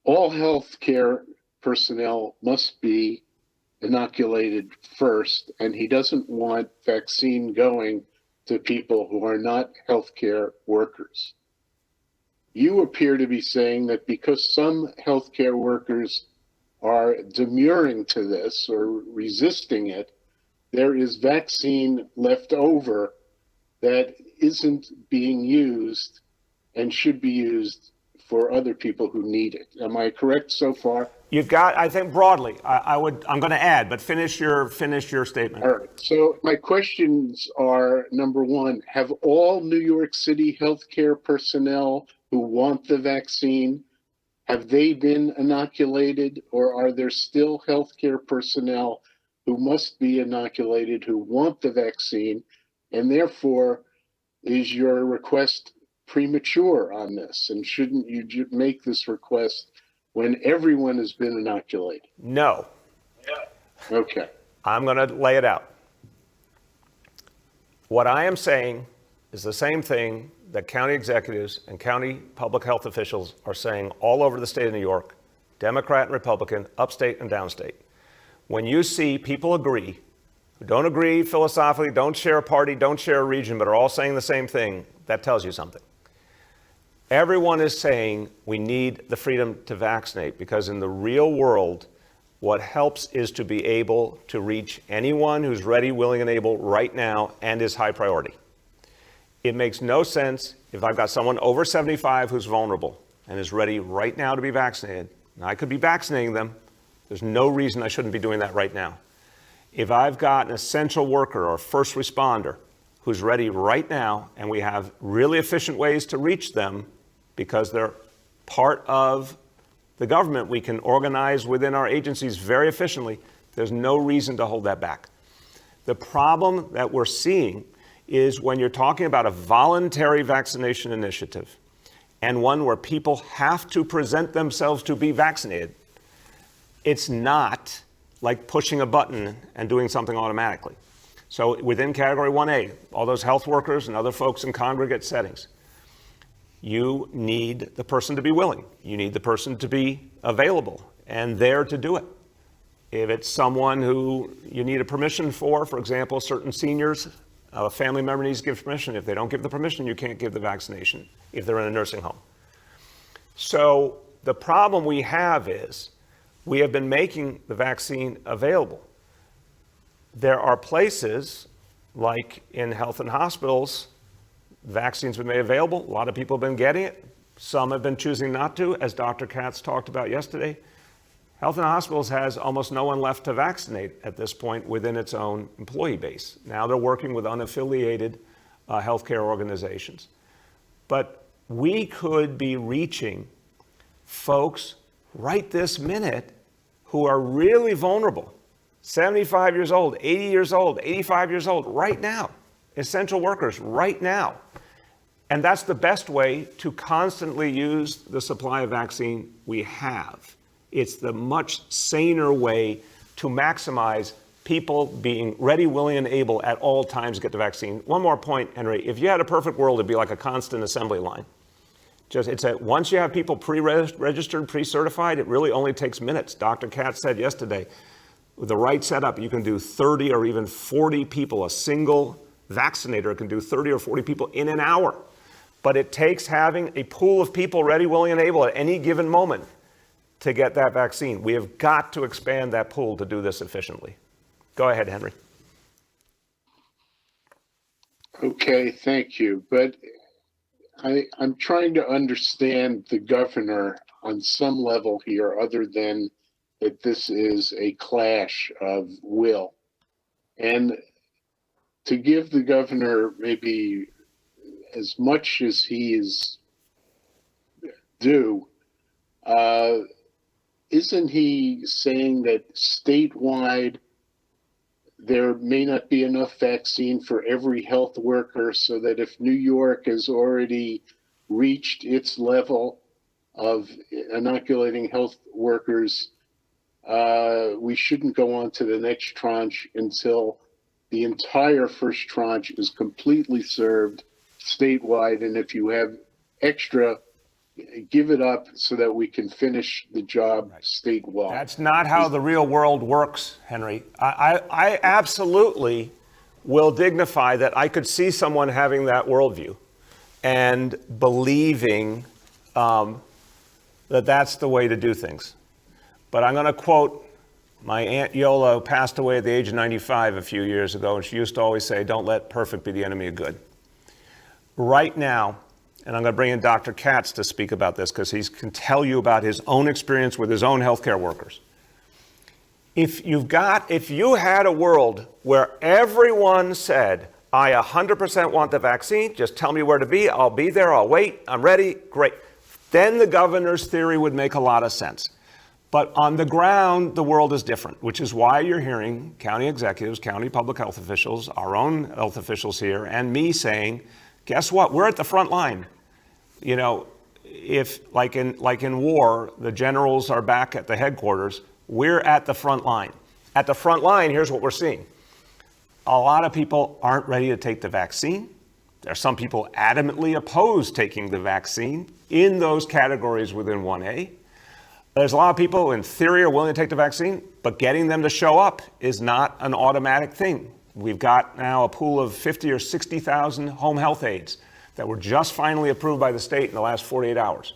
all healthcare personnel must be inoculated first, and he doesn't want vaccine going to people who are not healthcare workers. You appear to be saying that because some healthcare workers are demurring to this or resisting it, there is vaccine left over that isn't being used and should be used for other people who need it. Am I correct so far? You've got, I think broadly, I'm going to add, but finish your statement. All right. So my questions are, number one, have all New York City healthcare personnel who want the vaccine, have they been inoculated, or are there still healthcare personnel who must be inoculated who want the vaccine? And therefore, is your request premature on this? And shouldn't you make this request when everyone has been inoculated? No. Okay. I'm going to lay it out. What I am saying is the same thing that county executives and county public health officials are saying all over the state of New York, Democrat and Republican, upstate and downstate. When you see people agree, who don't agree philosophically, don't share a party, don't share a region, but are all saying the same thing, that tells you something. Everyone is saying we need the freedom to vaccinate, because in the real world, what helps is to be able to reach anyone who's ready, willing, and able right now and is high priority. It makes no sense if I've got someone over 75 who's vulnerable and is ready right now to be vaccinated. Now, I could be vaccinating them. There's no reason I shouldn't be doing that right now. If I've got an essential worker or first responder who's ready right now, and we have really efficient ways to reach them because they're part of the government, we can organize within our agencies very efficiently, there's no reason to hold that back. The problem that we're seeing is when you're talking about a voluntary vaccination initiative and one where people have to present themselves to be vaccinated, it's not like pushing a button and doing something automatically. So within category 1A, all those health workers and other folks in congregate settings, you need the person to be willing. You need the person to be available and there to do it. If it's someone who you need a permission for example, certain seniors, a family member needs to give permission. If they don't give the permission, you can't give the vaccination if they're in a nursing home. So the problem we have is we have been making the vaccine available. There are places like in health and hospitals, vaccines have been made available. A lot of people have been getting it. Some have been choosing not to, as Dr. Katz talked about yesterday. Health and Hospitals has almost no one left to vaccinate at this point within its own employee base. Now they're working with unaffiliated healthcare organizations. But we could be reaching folks right this minute who are really vulnerable, 75 years old, 80 years old, 85 years old, right now, essential workers right now. And that's the best way to constantly use the supply of vaccine we have. It's the much saner way to maximize people being ready, willing, and able at all times to get the vaccine. One more point, Henry. If you had a perfect world, it'd be like a constant assembly line. Once you have people pre-registered, pre-certified, it really only takes minutes. Dr. Katz said yesterday, with the right setup, you can do 30 or even 40 people. A single vaccinator can do 30 or 40 people in an hour. But it takes having a pool of people ready, willing, and able at any given moment to get that vaccine. We have got to expand that pool to do this efficiently. Go ahead, Henry. Okay, thank you. But I'm trying to understand the governor on some level here, other than that this is a clash of will. And to give the governor maybe as much as he is due, isn't he saying that statewide there may not be enough vaccine for every health worker, so that if New York has already reached its level of inoculating health workers, we shouldn't go on to the next tranche until the entire first tranche is completely served statewide, and if you have extra, give it up so that we can finish the job statewide. That's not how the real world works, Henry. I absolutely will dignify that I could see someone having that worldview and believing that that's the way to do things. But I'm going to quote my Aunt Yola, who passed away at the age of 95 a few years ago, and she used to always say, don't let perfect be the enemy of good. Right now, and I'm going to bring in Dr. Katz to speak about this because he can tell you about his own experience with his own healthcare workers. If you had a world where everyone said, I 100% want the vaccine, just tell me where to be, I'll be there, I'll wait, I'm ready, great. Then the governor's theory would make a lot of sense. But on the ground, the world is different, which is why you're hearing county executives, county public health officials, our own health officials here, and me saying, guess what? We're at the front line. You know, if like in war, the generals are back at the headquarters, we're at the front line. At the front line, here's what we're seeing. A lot of people aren't ready to take the vaccine. There are some people adamantly opposed taking the vaccine in those categories within 1A. There's a lot of people who in theory are willing to take the vaccine, but getting them to show up is not an automatic thing. We've got now a pool of 50 or 60,000 home health aides that were just finally approved by the state in the last 48 hours.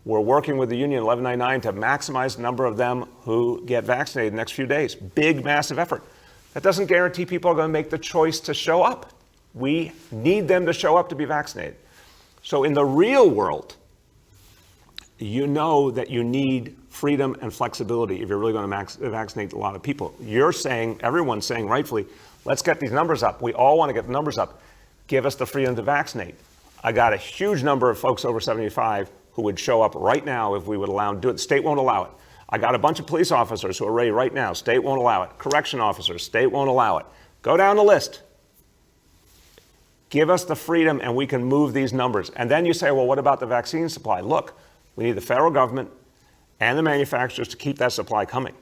We're working with the union 1199 to maximize the number of them who get vaccinated in the next few days. Big, massive effort. That doesn't guarantee people are going to make the choice to show up. We need them to show up to be vaccinated. So in the real world, you know that you need freedom and flexibility if you're really going to vaccinate a lot of people. You're saying, everyone's saying rightfully, let's get these numbers up. We all want to get the numbers up. Give us the freedom to vaccinate. I got a huge number of folks over 75 who would show up right now if we would allow them to do it. The state won't allow it. I got a bunch of police officers who are ready right now. State won't allow it. Correction officers, state won't allow it. Go down the list. Give us the freedom and we can move these numbers. And then you say, well, what about the vaccine supply? Look, we need the federal government and the manufacturers to keep that supply coming.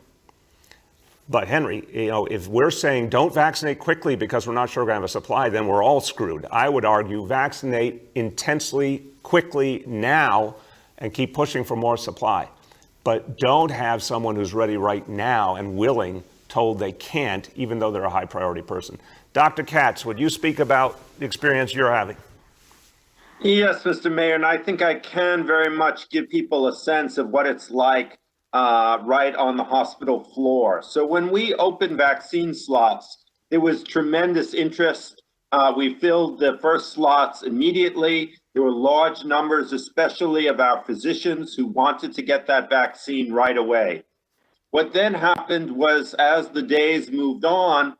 But Henry, you know, if we're saying don't vaccinate quickly because we're not sure we're going to have a supply, then we're all screwed. I would argue vaccinate intensely, quickly now, and keep pushing for more supply. But don't have someone who's ready right now and willing told they can't, even though they're a high priority person. Dr. Katz, would you speak about the experience you're having? Yes, Mr. Mayor, and I think I can very much give people a sense of what it's like right on the hospital floor. So when we opened vaccine slots, there was tremendous interest. We filled the first slots immediately. There were large numbers, especially of our physicians who wanted to get that vaccine right away. What then happened was, as the days moved on,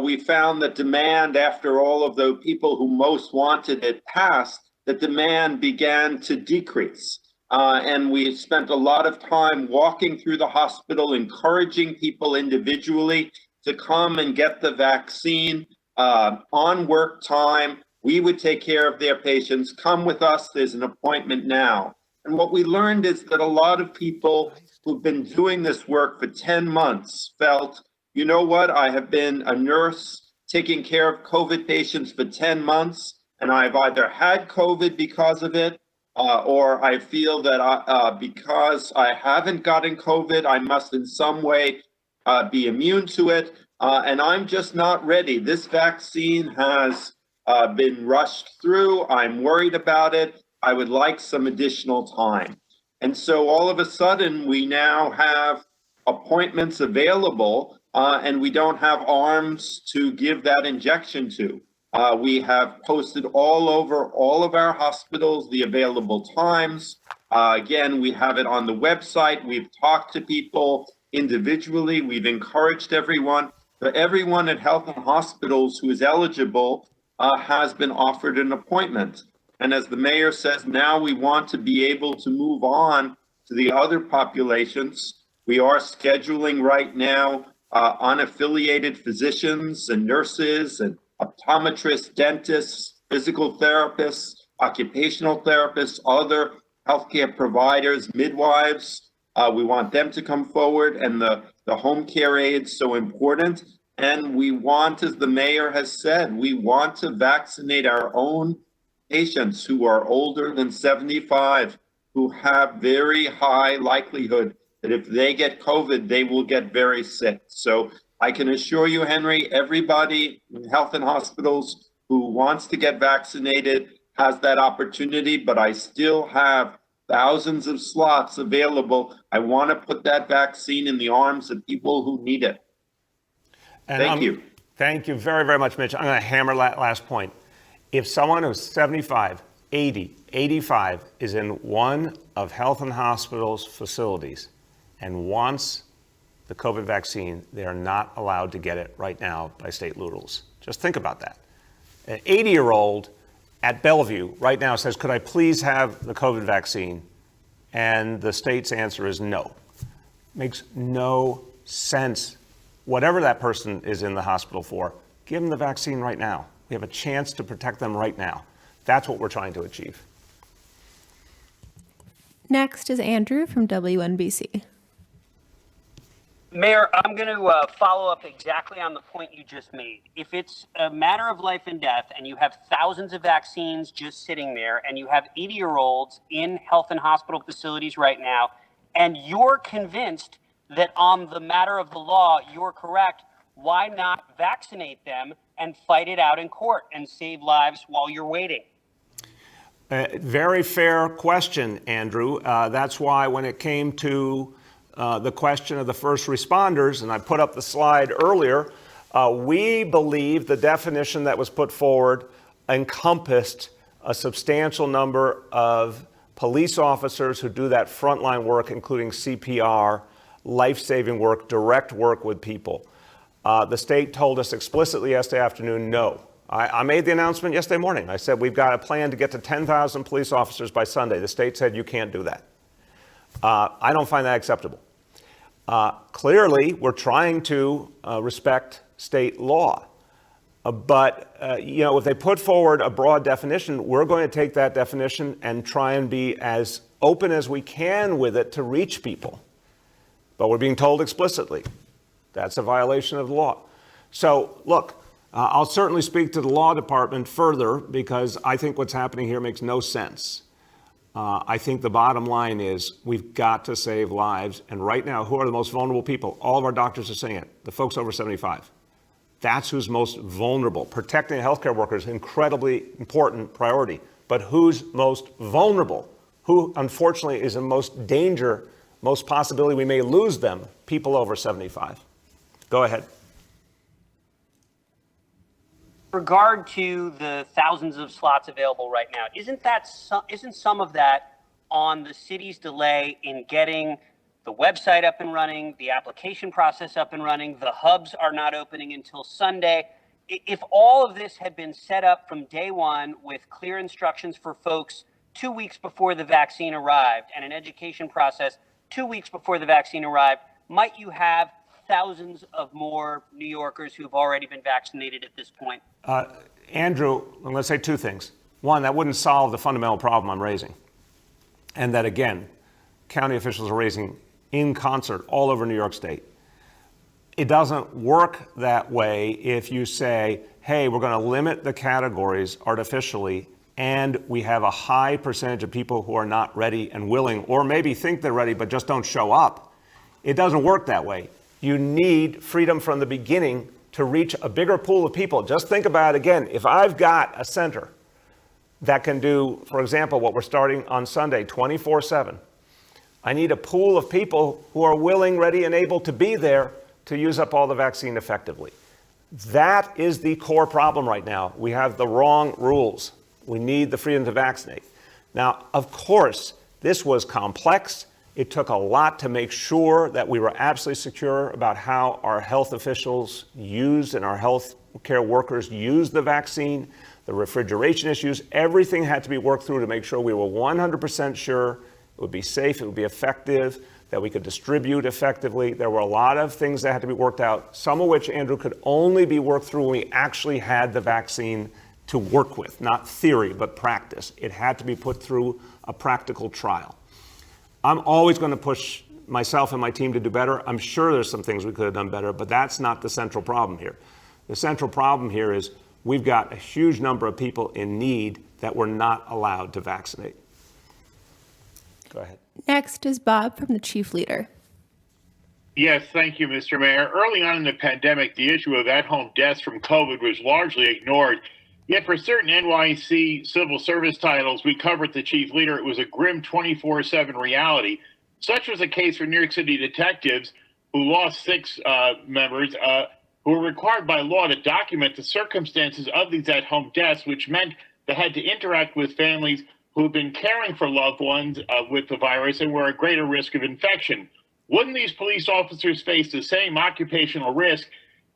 we found that demand, after all of the people who most wanted it passed, the demand began to decrease. And we spent a lot of time walking through the hospital, encouraging people individually to come and get the vaccine on work time. We would take care of their patients. Come with us, there's an appointment now. And what we learned is that a lot of people who've been doing this work for 10 months felt, you know what, I have been a nurse taking care of COVID patients for 10 months, and I've either had COVID because of it, or I feel that because I haven't gotten COVID, I must in some way be immune to it, and I'm just not ready. This vaccine has been rushed through. I'm worried about it. I would like some additional time. And so all of a sudden, we now have appointments available, and we don't have arms to give that injection to. We have posted all over all of our hospitals the available times. Again, we have it on the website. We've talked to people individually. We've encouraged everyone. But everyone at health and hospitals who is eligible has been offered an appointment. And as the mayor says, now we want to be able to move on to the other populations. We are scheduling right now unaffiliated physicians and nurses and optometrists, dentists, physical therapists, occupational therapists, other healthcare providers, midwives. We want them to come forward, and the home care aides, so important. And we want, as the mayor has said, we want to vaccinate our own patients who are older than 75, who have very high likelihood that if they get COVID, they will get very sick. So I can assure you, Henry, everybody in health and hospitals who wants to get vaccinated has that opportunity, but I still have thousands of slots available. I want to put that vaccine in the arms of people who need it. And Thank you. Thank you very, very much, Mitch. I'm going to hammer that last point. If someone who's 75, 80, 85 is in one of health and hospitals facilities and wants the COVID vaccine, they are not allowed to get it right now by state rules. Just think about that. An 80-year-old at Bellevue right now says, could I please have the COVID vaccine? And the state's answer is no. Makes no sense. Whatever that person is in the hospital for, give them the vaccine right now. We have a chance to protect them right now. That's what we're trying to achieve. Next is Andrew from WNBC. Mayor, I'm going to follow up exactly on the point you just made. If it's a matter of life and death and you have thousands of vaccines just sitting there and you have 80-year-olds in health and hospital facilities right now, and you're convinced that on the matter of the law, you're correct, why not vaccinate them and fight it out in court and save lives while you're waiting? Very fair question, Andrew. That's why when it came to the question of the first responders, and I put up the slide earlier, we believe the definition that was put forward encompassed a substantial number of police officers who do that frontline work, including CPR, life-saving work, direct work with people. The state told us explicitly yesterday afternoon, no. I made the announcement yesterday morning. I said, we've got a plan to get to 10,000 police officers by Sunday. The state said, you can't do that. I don't find that acceptable. Clearly, we're trying to respect state law. But if they put forward a broad definition, we're going to take that definition and try and be as open as we can with it to reach people. But we're being told explicitly that's a violation of the law. So, look, I'll certainly speak to the law department further because I think what's happening here makes no sense. I think the bottom line is we've got to save lives. And right now, who are the most vulnerable people? All of our doctors are saying it, the folks over 75. That's who's most vulnerable. Protecting healthcare workers, incredibly important priority. But who's most vulnerable? Who, unfortunately, is in most danger, most possibility we may lose them? People over 75. Go ahead. Regard to the thousands of slots available right now, isn't some of that on the city's delay in getting the website up and running, the application process up and running? The hubs are not opening until Sunday. if all of this had been set up from day one with clear instructions for folks 2 weeks before the vaccine arrived and an education process 2 weeks before the vaccine arrived, might you have thousands of more New Yorkers who've already been vaccinated at this point? Andrew, I'm going to say two things. One, that wouldn't solve the fundamental problem I'm raising. And that, again, county officials are raising in concert all over New York State. It doesn't work that way if you say, hey, we're going to limit the categories artificially, and we have a high percentage of people who are not ready and willing, or maybe think they're ready but just don't show up. It doesn't work that way. You need freedom from the beginning to reach a bigger pool of people. Just think about it again. If I've got a center that can do, for example, what we're starting on Sunday, 24/7, I need a pool of people who are willing, ready, and able to be there to use up all the vaccine effectively. That is the core problem right now. We have the wrong rules. We need the freedom to vaccinate. Now, of course, this was complex. It took a lot to make sure that we were absolutely secure about how our health officials used and our health care workers used the vaccine, the refrigeration issues. Everything had to be worked through to make sure we were 100% sure it would be safe, it would be effective, that we could distribute effectively. There were a lot of things that had to be worked out, some of which, Andrew, could only be worked through when we actually had the vaccine to work with, not theory, but practice. It had to be put through a practical trial. I'm always going to push myself and my team to do better. I'm sure there's some things we could have done better, but that's not the central problem here. The central problem here is we've got a huge number of people in need that we're not allowed to vaccinate. Go ahead. Next is Bob from the Chief Leader. Yes, thank you, Mr. Mayor. Early on in the pandemic, the issue of at-home deaths from COVID was largely ignored. Yet for certain NYC civil service titles we covered the Chief Leader, it was a grim 24/7 reality. Such was the case for New York City detectives who lost 6 members who were required by law to document the circumstances of these at-home deaths, which meant they had to interact with families who've been caring for loved ones with the virus and were at greater risk of infection. Wouldn't these police officers face the same occupational risk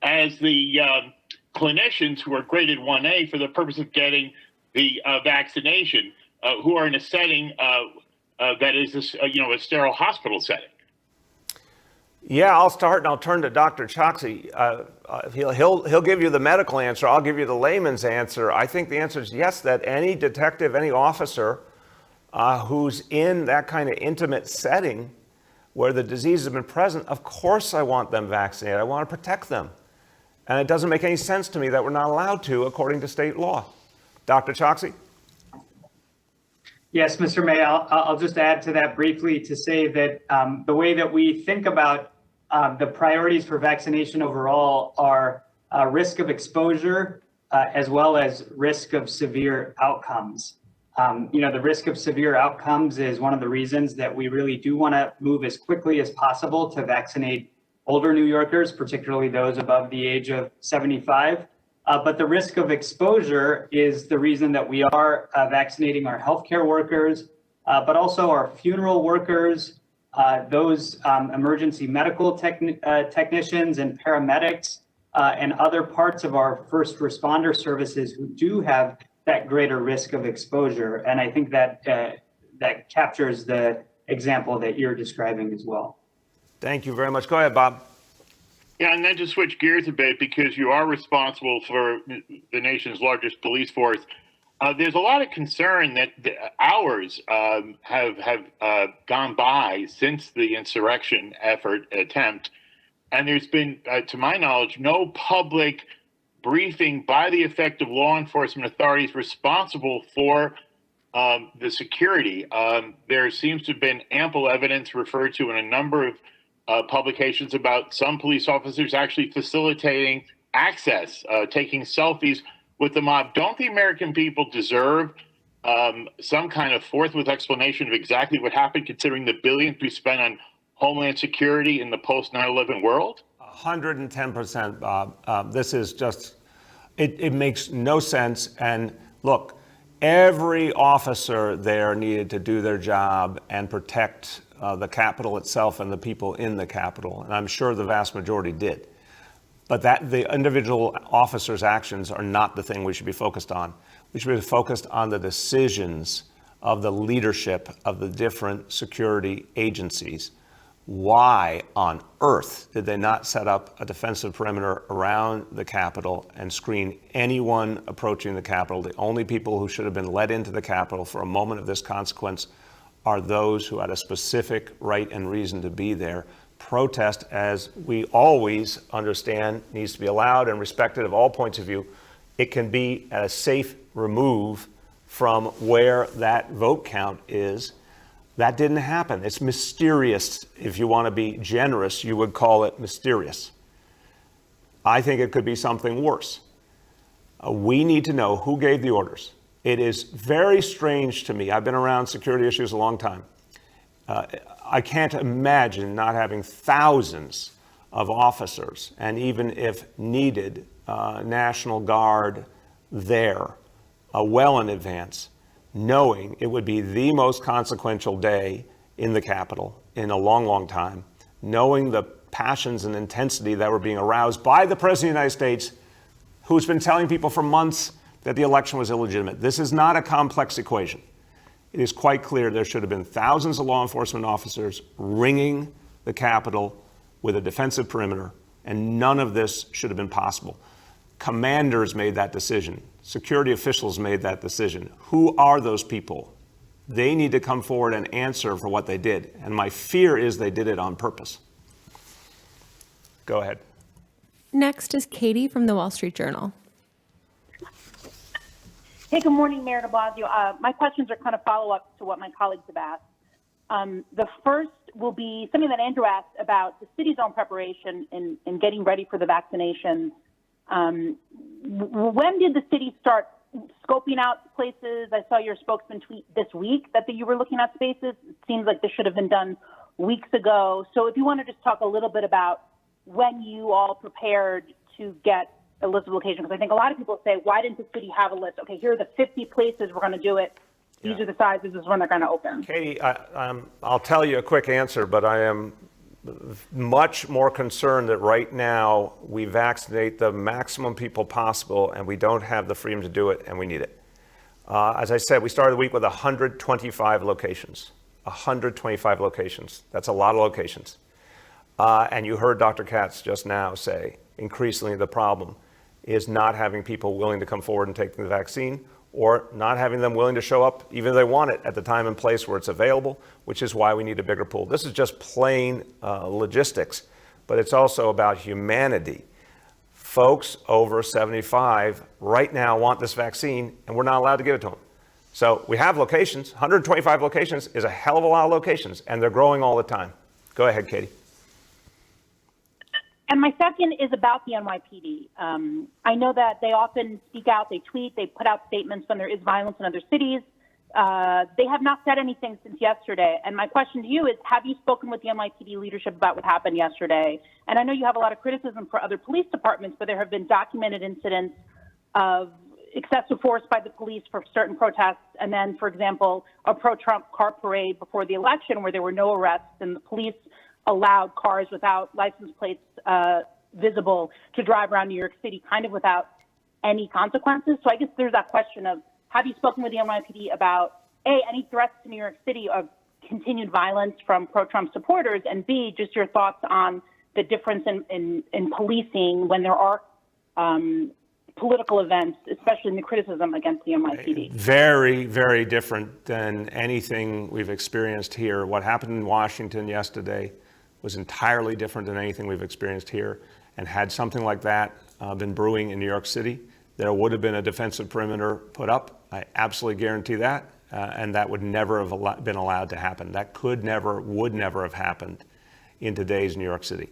as the clinicians who are graded 1A for the purpose of getting the vaccination, who are in a setting that is a sterile hospital setting? Yeah, I'll start and I'll turn to Dr. Choksi. He'll give you the medical answer. I'll give you the layman's answer. I think the answer is yes, that any detective, any officer who's in that kind of intimate setting where the disease has been present, of course I want them vaccinated. I want to protect them. And it doesn't make any sense to me that we're not allowed to according to state law. Dr. Choksi? Yes, Mr. Mayor, I'll just add to that briefly to say that the way that we think about the priorities for vaccination overall are risk of exposure as well as risk of severe outcomes. The risk of severe outcomes is one of the reasons that we really do want to move as quickly as possible to vaccinate older New Yorkers, particularly those above the age of 75. But the risk of exposure is the reason that we are vaccinating our healthcare workers, but also our funeral workers, those emergency medical technicians and paramedics, and other parts of our first responder services who do have that greater risk of exposure. And I think that that captures the example that you're describing as well. Thank you very much. Go ahead, Bob. Yeah, and then to switch gears a bit, because you are responsible for the nation's largest police force, there's a lot of concern that the hours have gone by since the insurrection attempt, and there's been, to my knowledge, no public briefing by the effective law enforcement authorities responsible for the security. There seems to have been ample evidence referred to in a number of publications about some police officers actually facilitating access, taking selfies with the mob. Don't the American people deserve some kind of forthwith explanation of exactly what happened, considering the billions we spent on homeland security in the post 9/11 world? 110%, Bob. This is just, it makes no sense. And look, every officer there needed to do their job and protect the Capitol itself and the people in the Capitol. And I'm sure the vast majority did. But that the individual officer's actions are not the thing we should be focused on. We should be focused on the decisions of the leadership of the different security agencies. Why on earth did they not set up a defensive perimeter around the Capitol and screen anyone approaching the Capitol? The only people who should have been let into the Capitol for a moment of this consequence are those who had a specific right and reason to be there. Protest, as we always understand, needs to be allowed and respected of all points of view. It can be at a safe remove from where that vote count is. That didn't happen. It's mysterious. If you want to be generous, you would call it mysterious. I think it could be something worse. We need to know who gave the orders. It is very strange to me. I've been around security issues a long time. I can't imagine not having thousands of officers, and even if needed, National Guard there well in advance, knowing it would be the most consequential day in the Capitol in a long, long time, knowing the passions and intensity that were being aroused by the President of the United States, who's been telling people for months that the election was illegitimate. This is not a complex equation. It is quite clear there should have been thousands of law enforcement officers ringing the Capitol with a defensive perimeter, and none of this should have been possible. Commanders made that decision. Security officials made that decision. Who are those people? They need to come forward and answer for what they did. And my fear is they did it on purpose. Go ahead. Next is Katie from the Wall Street Journal. Hey, good morning, Mayor de Blasio. My questions are kind of follow-ups to what my colleagues have asked. The first will be something that Andrew asked about the city's own preparation in getting ready for the vaccinations. When did the city start scoping out places? I saw your spokesman tweet this week that you were looking at spaces. It seems like this should have been done weeks ago. So if you want to just talk a little bit about when you all prepared to get a list of locations, because I think a lot of people say, why didn't the city have a list? Okay, here are the 50 places we're going to do it. These are the sizes, this is when they're going to open. Katie, I'll tell you a quick answer, but I am much more concerned that right now we vaccinate the maximum people possible and we don't have the freedom to do it, and we need it. As I said, we started the week with 125 locations. 125 locations. That's a lot of locations. And you heard Dr. Katz just now say, increasingly the problem is not having people willing to come forward and take the vaccine, or not having them willing to show up even if they want it at the time and place where it's available, which is why we need a bigger pool. This is just plain logistics, but it's also about humanity. Folks over 75 right now want this vaccine, and we're not allowed to give it to them. So we have locations. 125 locations is a hell of a lot of locations, and they're growing all the time. Go ahead, Katie. And my second is about the NYPD. I know that they often speak out, they tweet, they put out statements when there is violence in other cities. They have not said anything since yesterday. And my question to you is, have you spoken with the NYPD leadership about what happened yesterday? And I know you have a lot of criticism for other police departments, but there have been documented incidents of excessive force by the police for certain protests. And then, for example, a pro-Trump car parade before the election where there were no arrests and the police allowed cars without license plates visible to drive around New York City kind of without any consequences. So I guess there's that question of, have you spoken with the NYPD about, A, any threats to New York City of continued violence from pro-Trump supporters, and B, just your thoughts on the difference in policing when there are political events, especially in the criticism against the NYPD? Very, very different than anything we've experienced here. What happened in Washington yesterday was entirely different than anything we've experienced here. And had something like that been brewing in New York City, there would have been a defensive perimeter put up. I absolutely guarantee that. And that would never have been allowed to happen. That would never have happened in today's New York City.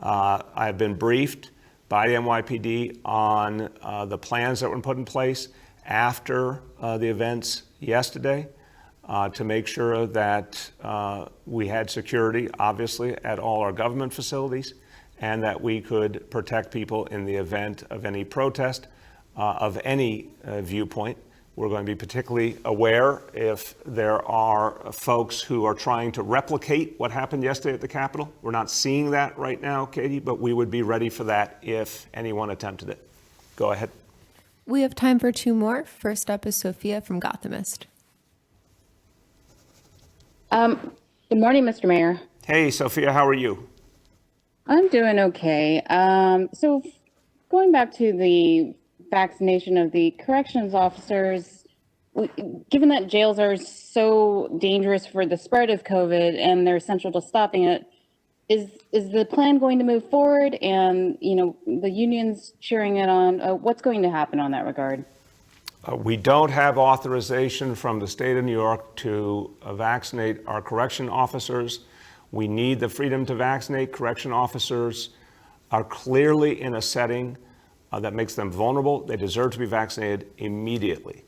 I have been briefed by the NYPD on the plans that were put in place after the events yesterday to make sure that we had security, obviously, at all our government facilities, and that we could protect people in the event of any protest of any viewpoint. We're going to be particularly aware if there are folks who are trying to replicate what happened yesterday at the Capitol. We're not seeing that right now, Katie, but we would be ready for that if anyone attempted it. Go ahead. We have time for two more. First up is Sophia from Gothamist. Good morning, Mr. Mayor. Hey, Sophia, how are you? I'm doing okay. So going back to the vaccination of the corrections officers, given that jails are so dangerous for the spread of COVID and they're essential to stopping it, is the plan going to move forward? And, you know, the union's cheering it on. What's going to happen on that regard? We don't have authorization from the state of New York to vaccinate our correction officers. We need the freedom to vaccinate. Correction officers are clearly in a setting that makes them vulnerable. They deserve to be vaccinated immediately.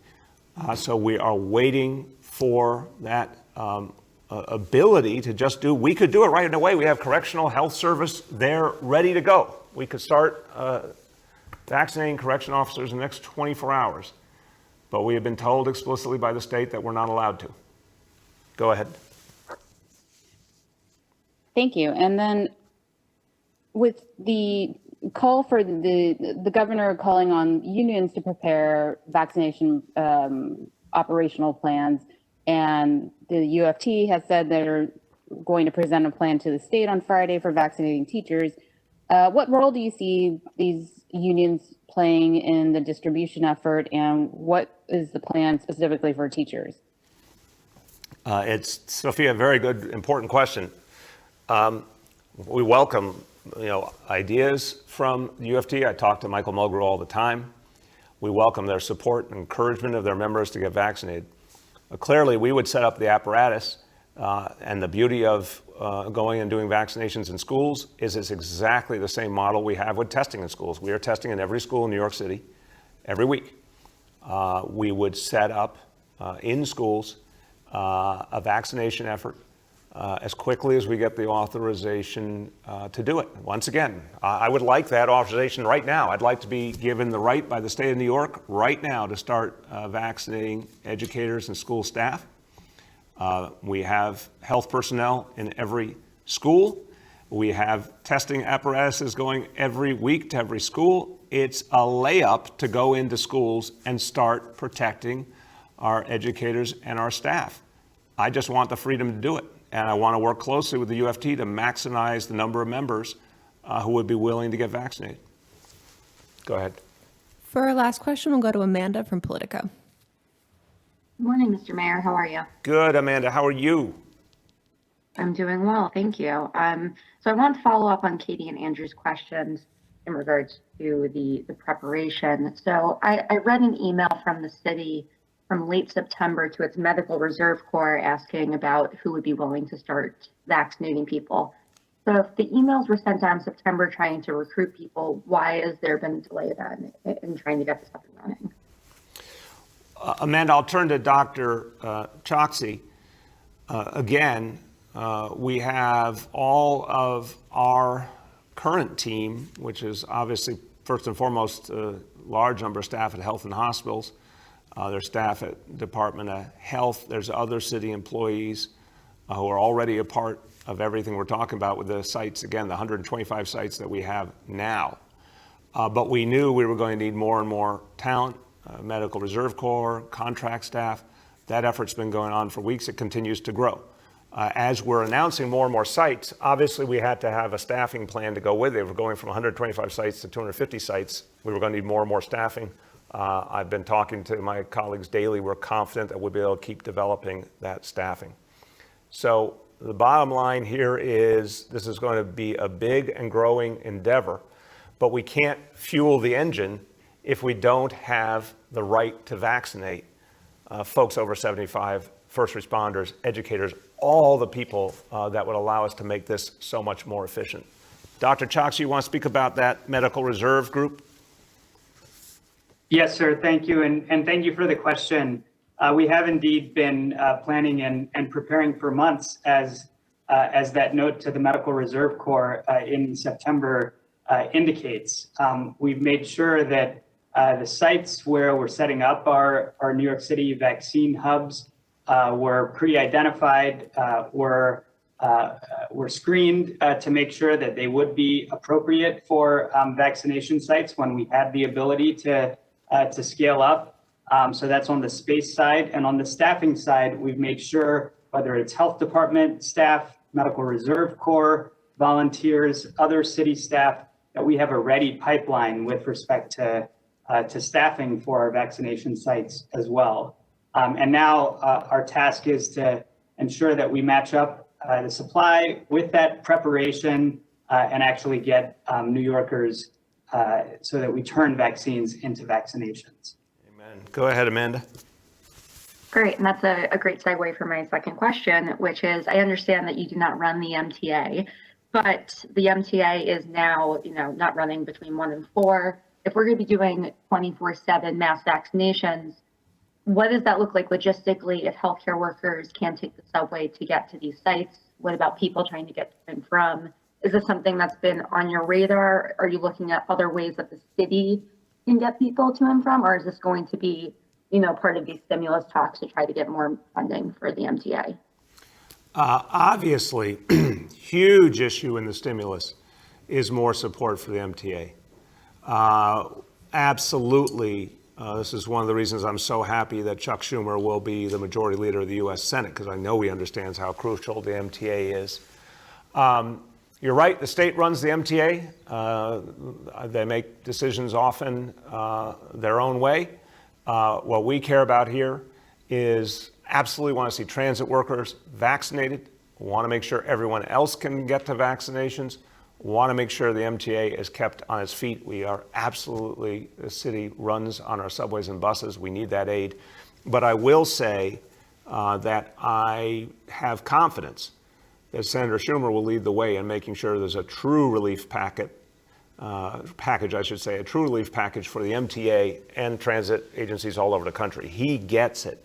So we are waiting for that ability to just do. We could do it right away. We have correctional health service there ready to go. We could start vaccinating correction officers in the next 24 hours. But we have been told explicitly by the state that we're not allowed to. Go ahead. Thank you. And then with the call for the governor calling on unions to prepare vaccination operational plans, and the UFT has said they're going to present a plan to the state on Friday for vaccinating teachers. What role do you see these unions playing in the distribution effort, and what is the plan specifically for teachers? It's, Sophia, a very good, important question. We welcome, ideas from the UFT. I talk to Michael Mulgrew all the time. We welcome their support and encouragement of their members to get vaccinated. Clearly, we would set up the apparatus, and the beauty of going and doing vaccinations in schools is it's exactly the same model we have with testing in schools. We are testing in every school in New York City every week. We would set up in schools a vaccination effort as quickly as we get the authorization to do it. Once again, I would like that authorization right now. I'd like to be given the right by the state of New York right now to start vaccinating educators and school staff. We have health personnel in every school. We have testing apparatuses going every week to every school. It's a layup to go into schools and start protecting our educators and our staff. I just want the freedom to do it. And I want to work closely with the UFT to maximize the number of members who would be willing to get vaccinated. Go ahead. For our last question, we'll go to Amanda from Politico. Good morning, Mr. Mayor. How are you? Good, Amanda. How are you? I'm doing well, thank you. So I want to follow up on Katie and Andrew's questions in regards to the preparation. So I read an email from the city from late September to its Medical Reserve Corps asking about who would be willing to start vaccinating people. So if the emails were sent out in September trying to recruit people, why has there been a delay then in trying to get this up and running? Amanda, I'll turn to Dr. Choksi. Again, we have all of our current team, which is obviously first and foremost a large number of staff at health and hospitals. There's staff at Department of Health. There's other city employees who are already a part of everything we're talking about with the sites, again, the 125 sites that we have now. But we knew we were going to need more and more talent, Medical Reserve Corps, contract staff. That effort's been going on for weeks. It continues to grow. As we're announcing more and more sites, obviously we had to have a staffing plan to go with it. We're going from 125 sites to 250 sites. We were going to need more and more staffing. I've been talking to my colleagues daily. We're confident that we'll be able to keep developing that staffing. So the bottom line here is this is going to be a big and growing endeavor, but we can't fuel the engine if we don't have the right to vaccinate folks over 75, first responders, educators, all the people that would allow us to make this so much more efficient. Dr. Choksi, you want to speak about that Medical Reserve group? Yes, sir. Thank you. And thank you for the question. We have indeed been planning and preparing for months as that note to the Medical Reserve Corps in September indicates. We've made sure that The sites where we're setting up our New York City vaccine hubs were pre-identified, were screened to make sure that they would be appropriate for vaccination sites when we had the ability to scale up. So that's on the space side. And on the staffing side, we've made sure, whether it's health department staff, medical reserve corps, volunteers, other city staff, that we have a ready pipeline with respect to staffing for our vaccination sites as well. And now our task is to ensure that we match up the supply with that preparation and actually get New Yorkers so that we turn vaccines into vaccinations. Amen. Go ahead, Amanda. Great, and that's a great segue for my second question, which is, I understand that you do not run the MTA, but the MTA is now, not running between 1 and 4. If we're going to be doing 24/7 mass vaccinations, what does that look like logistically if healthcare workers can't take the subway to get to these sites? What about people trying to get to and from? Is this something that's been on your radar? Are you looking at other ways that the city can get people to and from? Or is this going to be, part of these stimulus talks to try to get more funding for the MTA? Obviously, huge issue in the stimulus is more support for the MTA. Absolutely. This is one of the reasons I'm so happy that Chuck Schumer will be the majority leader of the U.S. Senate, because I know he understands how crucial the MTA is. You're right, the state runs the MTA. They make decisions often their own way. What we care about here is absolutely want to see transit workers vaccinated, want to make sure everyone else can get to vaccinations, want to make sure the MTA is kept on its feet. We are absolutely, the city runs on our subways and buses. We need that aid. But I will say that I have confidence that Senator Schumer will lead the way in making sure there's a true relief package for the MTA and transit agencies all over the country. He gets it,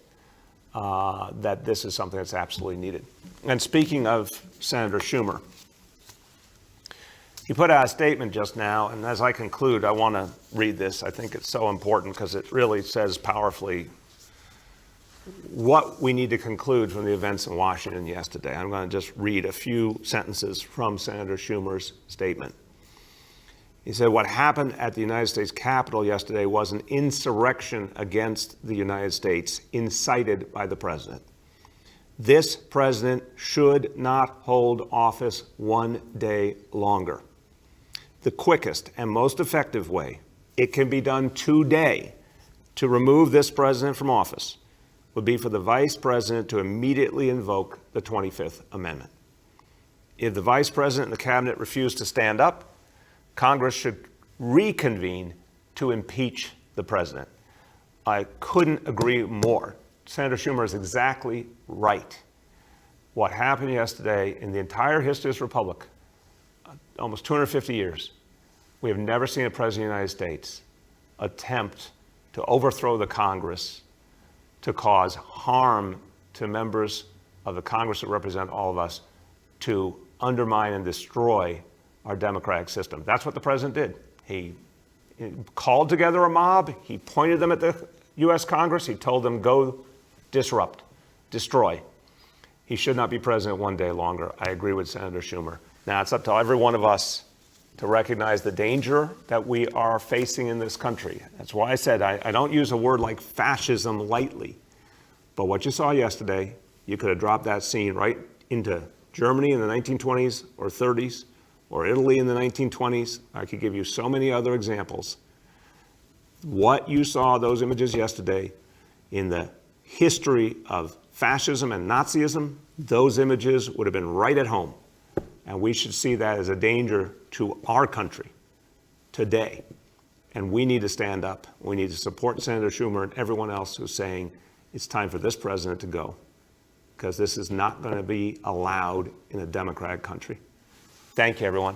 that this is something that's absolutely needed. And speaking of Senator Schumer, he put out a statement just now, and as I conclude, I want to read this. I think it's so important because it really says powerfully what we need to conclude from the events in Washington yesterday. I'm going to just read a few sentences from Senator Schumer's statement. He said, what happened at the United States Capitol yesterday was an insurrection against the United States incited by the president. This president should not hold office one day longer. The quickest and most effective way it can be done today to remove this president from office would be for the vice president to immediately invoke the 25th Amendment. If the vice president and the cabinet refuse to stand up, Congress should reconvene to impeach the president. I couldn't agree more. Senator Schumer is exactly right. What happened yesterday in the entire history of this republic, almost 250 years, we have never seen a president of the United States attempt to overthrow the Congress, to cause harm to members of the Congress that represent all of us, to undermine and destroy our democratic system. That's what the president did. He called together a mob. He pointed them at the U.S. Congress. He told them, go disrupt, destroy. He should not be president one day longer. I agree with Senator Schumer. Now, it's up to every one of us to recognize the danger that we are facing in this country. That's why I said I don't use a word like fascism lightly. But what you saw yesterday, you could have dropped that scene right into Germany in the 1920s or 30s, or Italy in the 1920s. I could give you so many other examples. What you saw, those images yesterday, in the history of fascism and Nazism, those images would have been right at home. And we should see that as a danger to our country today. And we need to stand up. We need to support Senator Schumer and everyone else who's saying it's time for this president to go, because this is not going to be allowed in a democratic country. Thank you, everyone.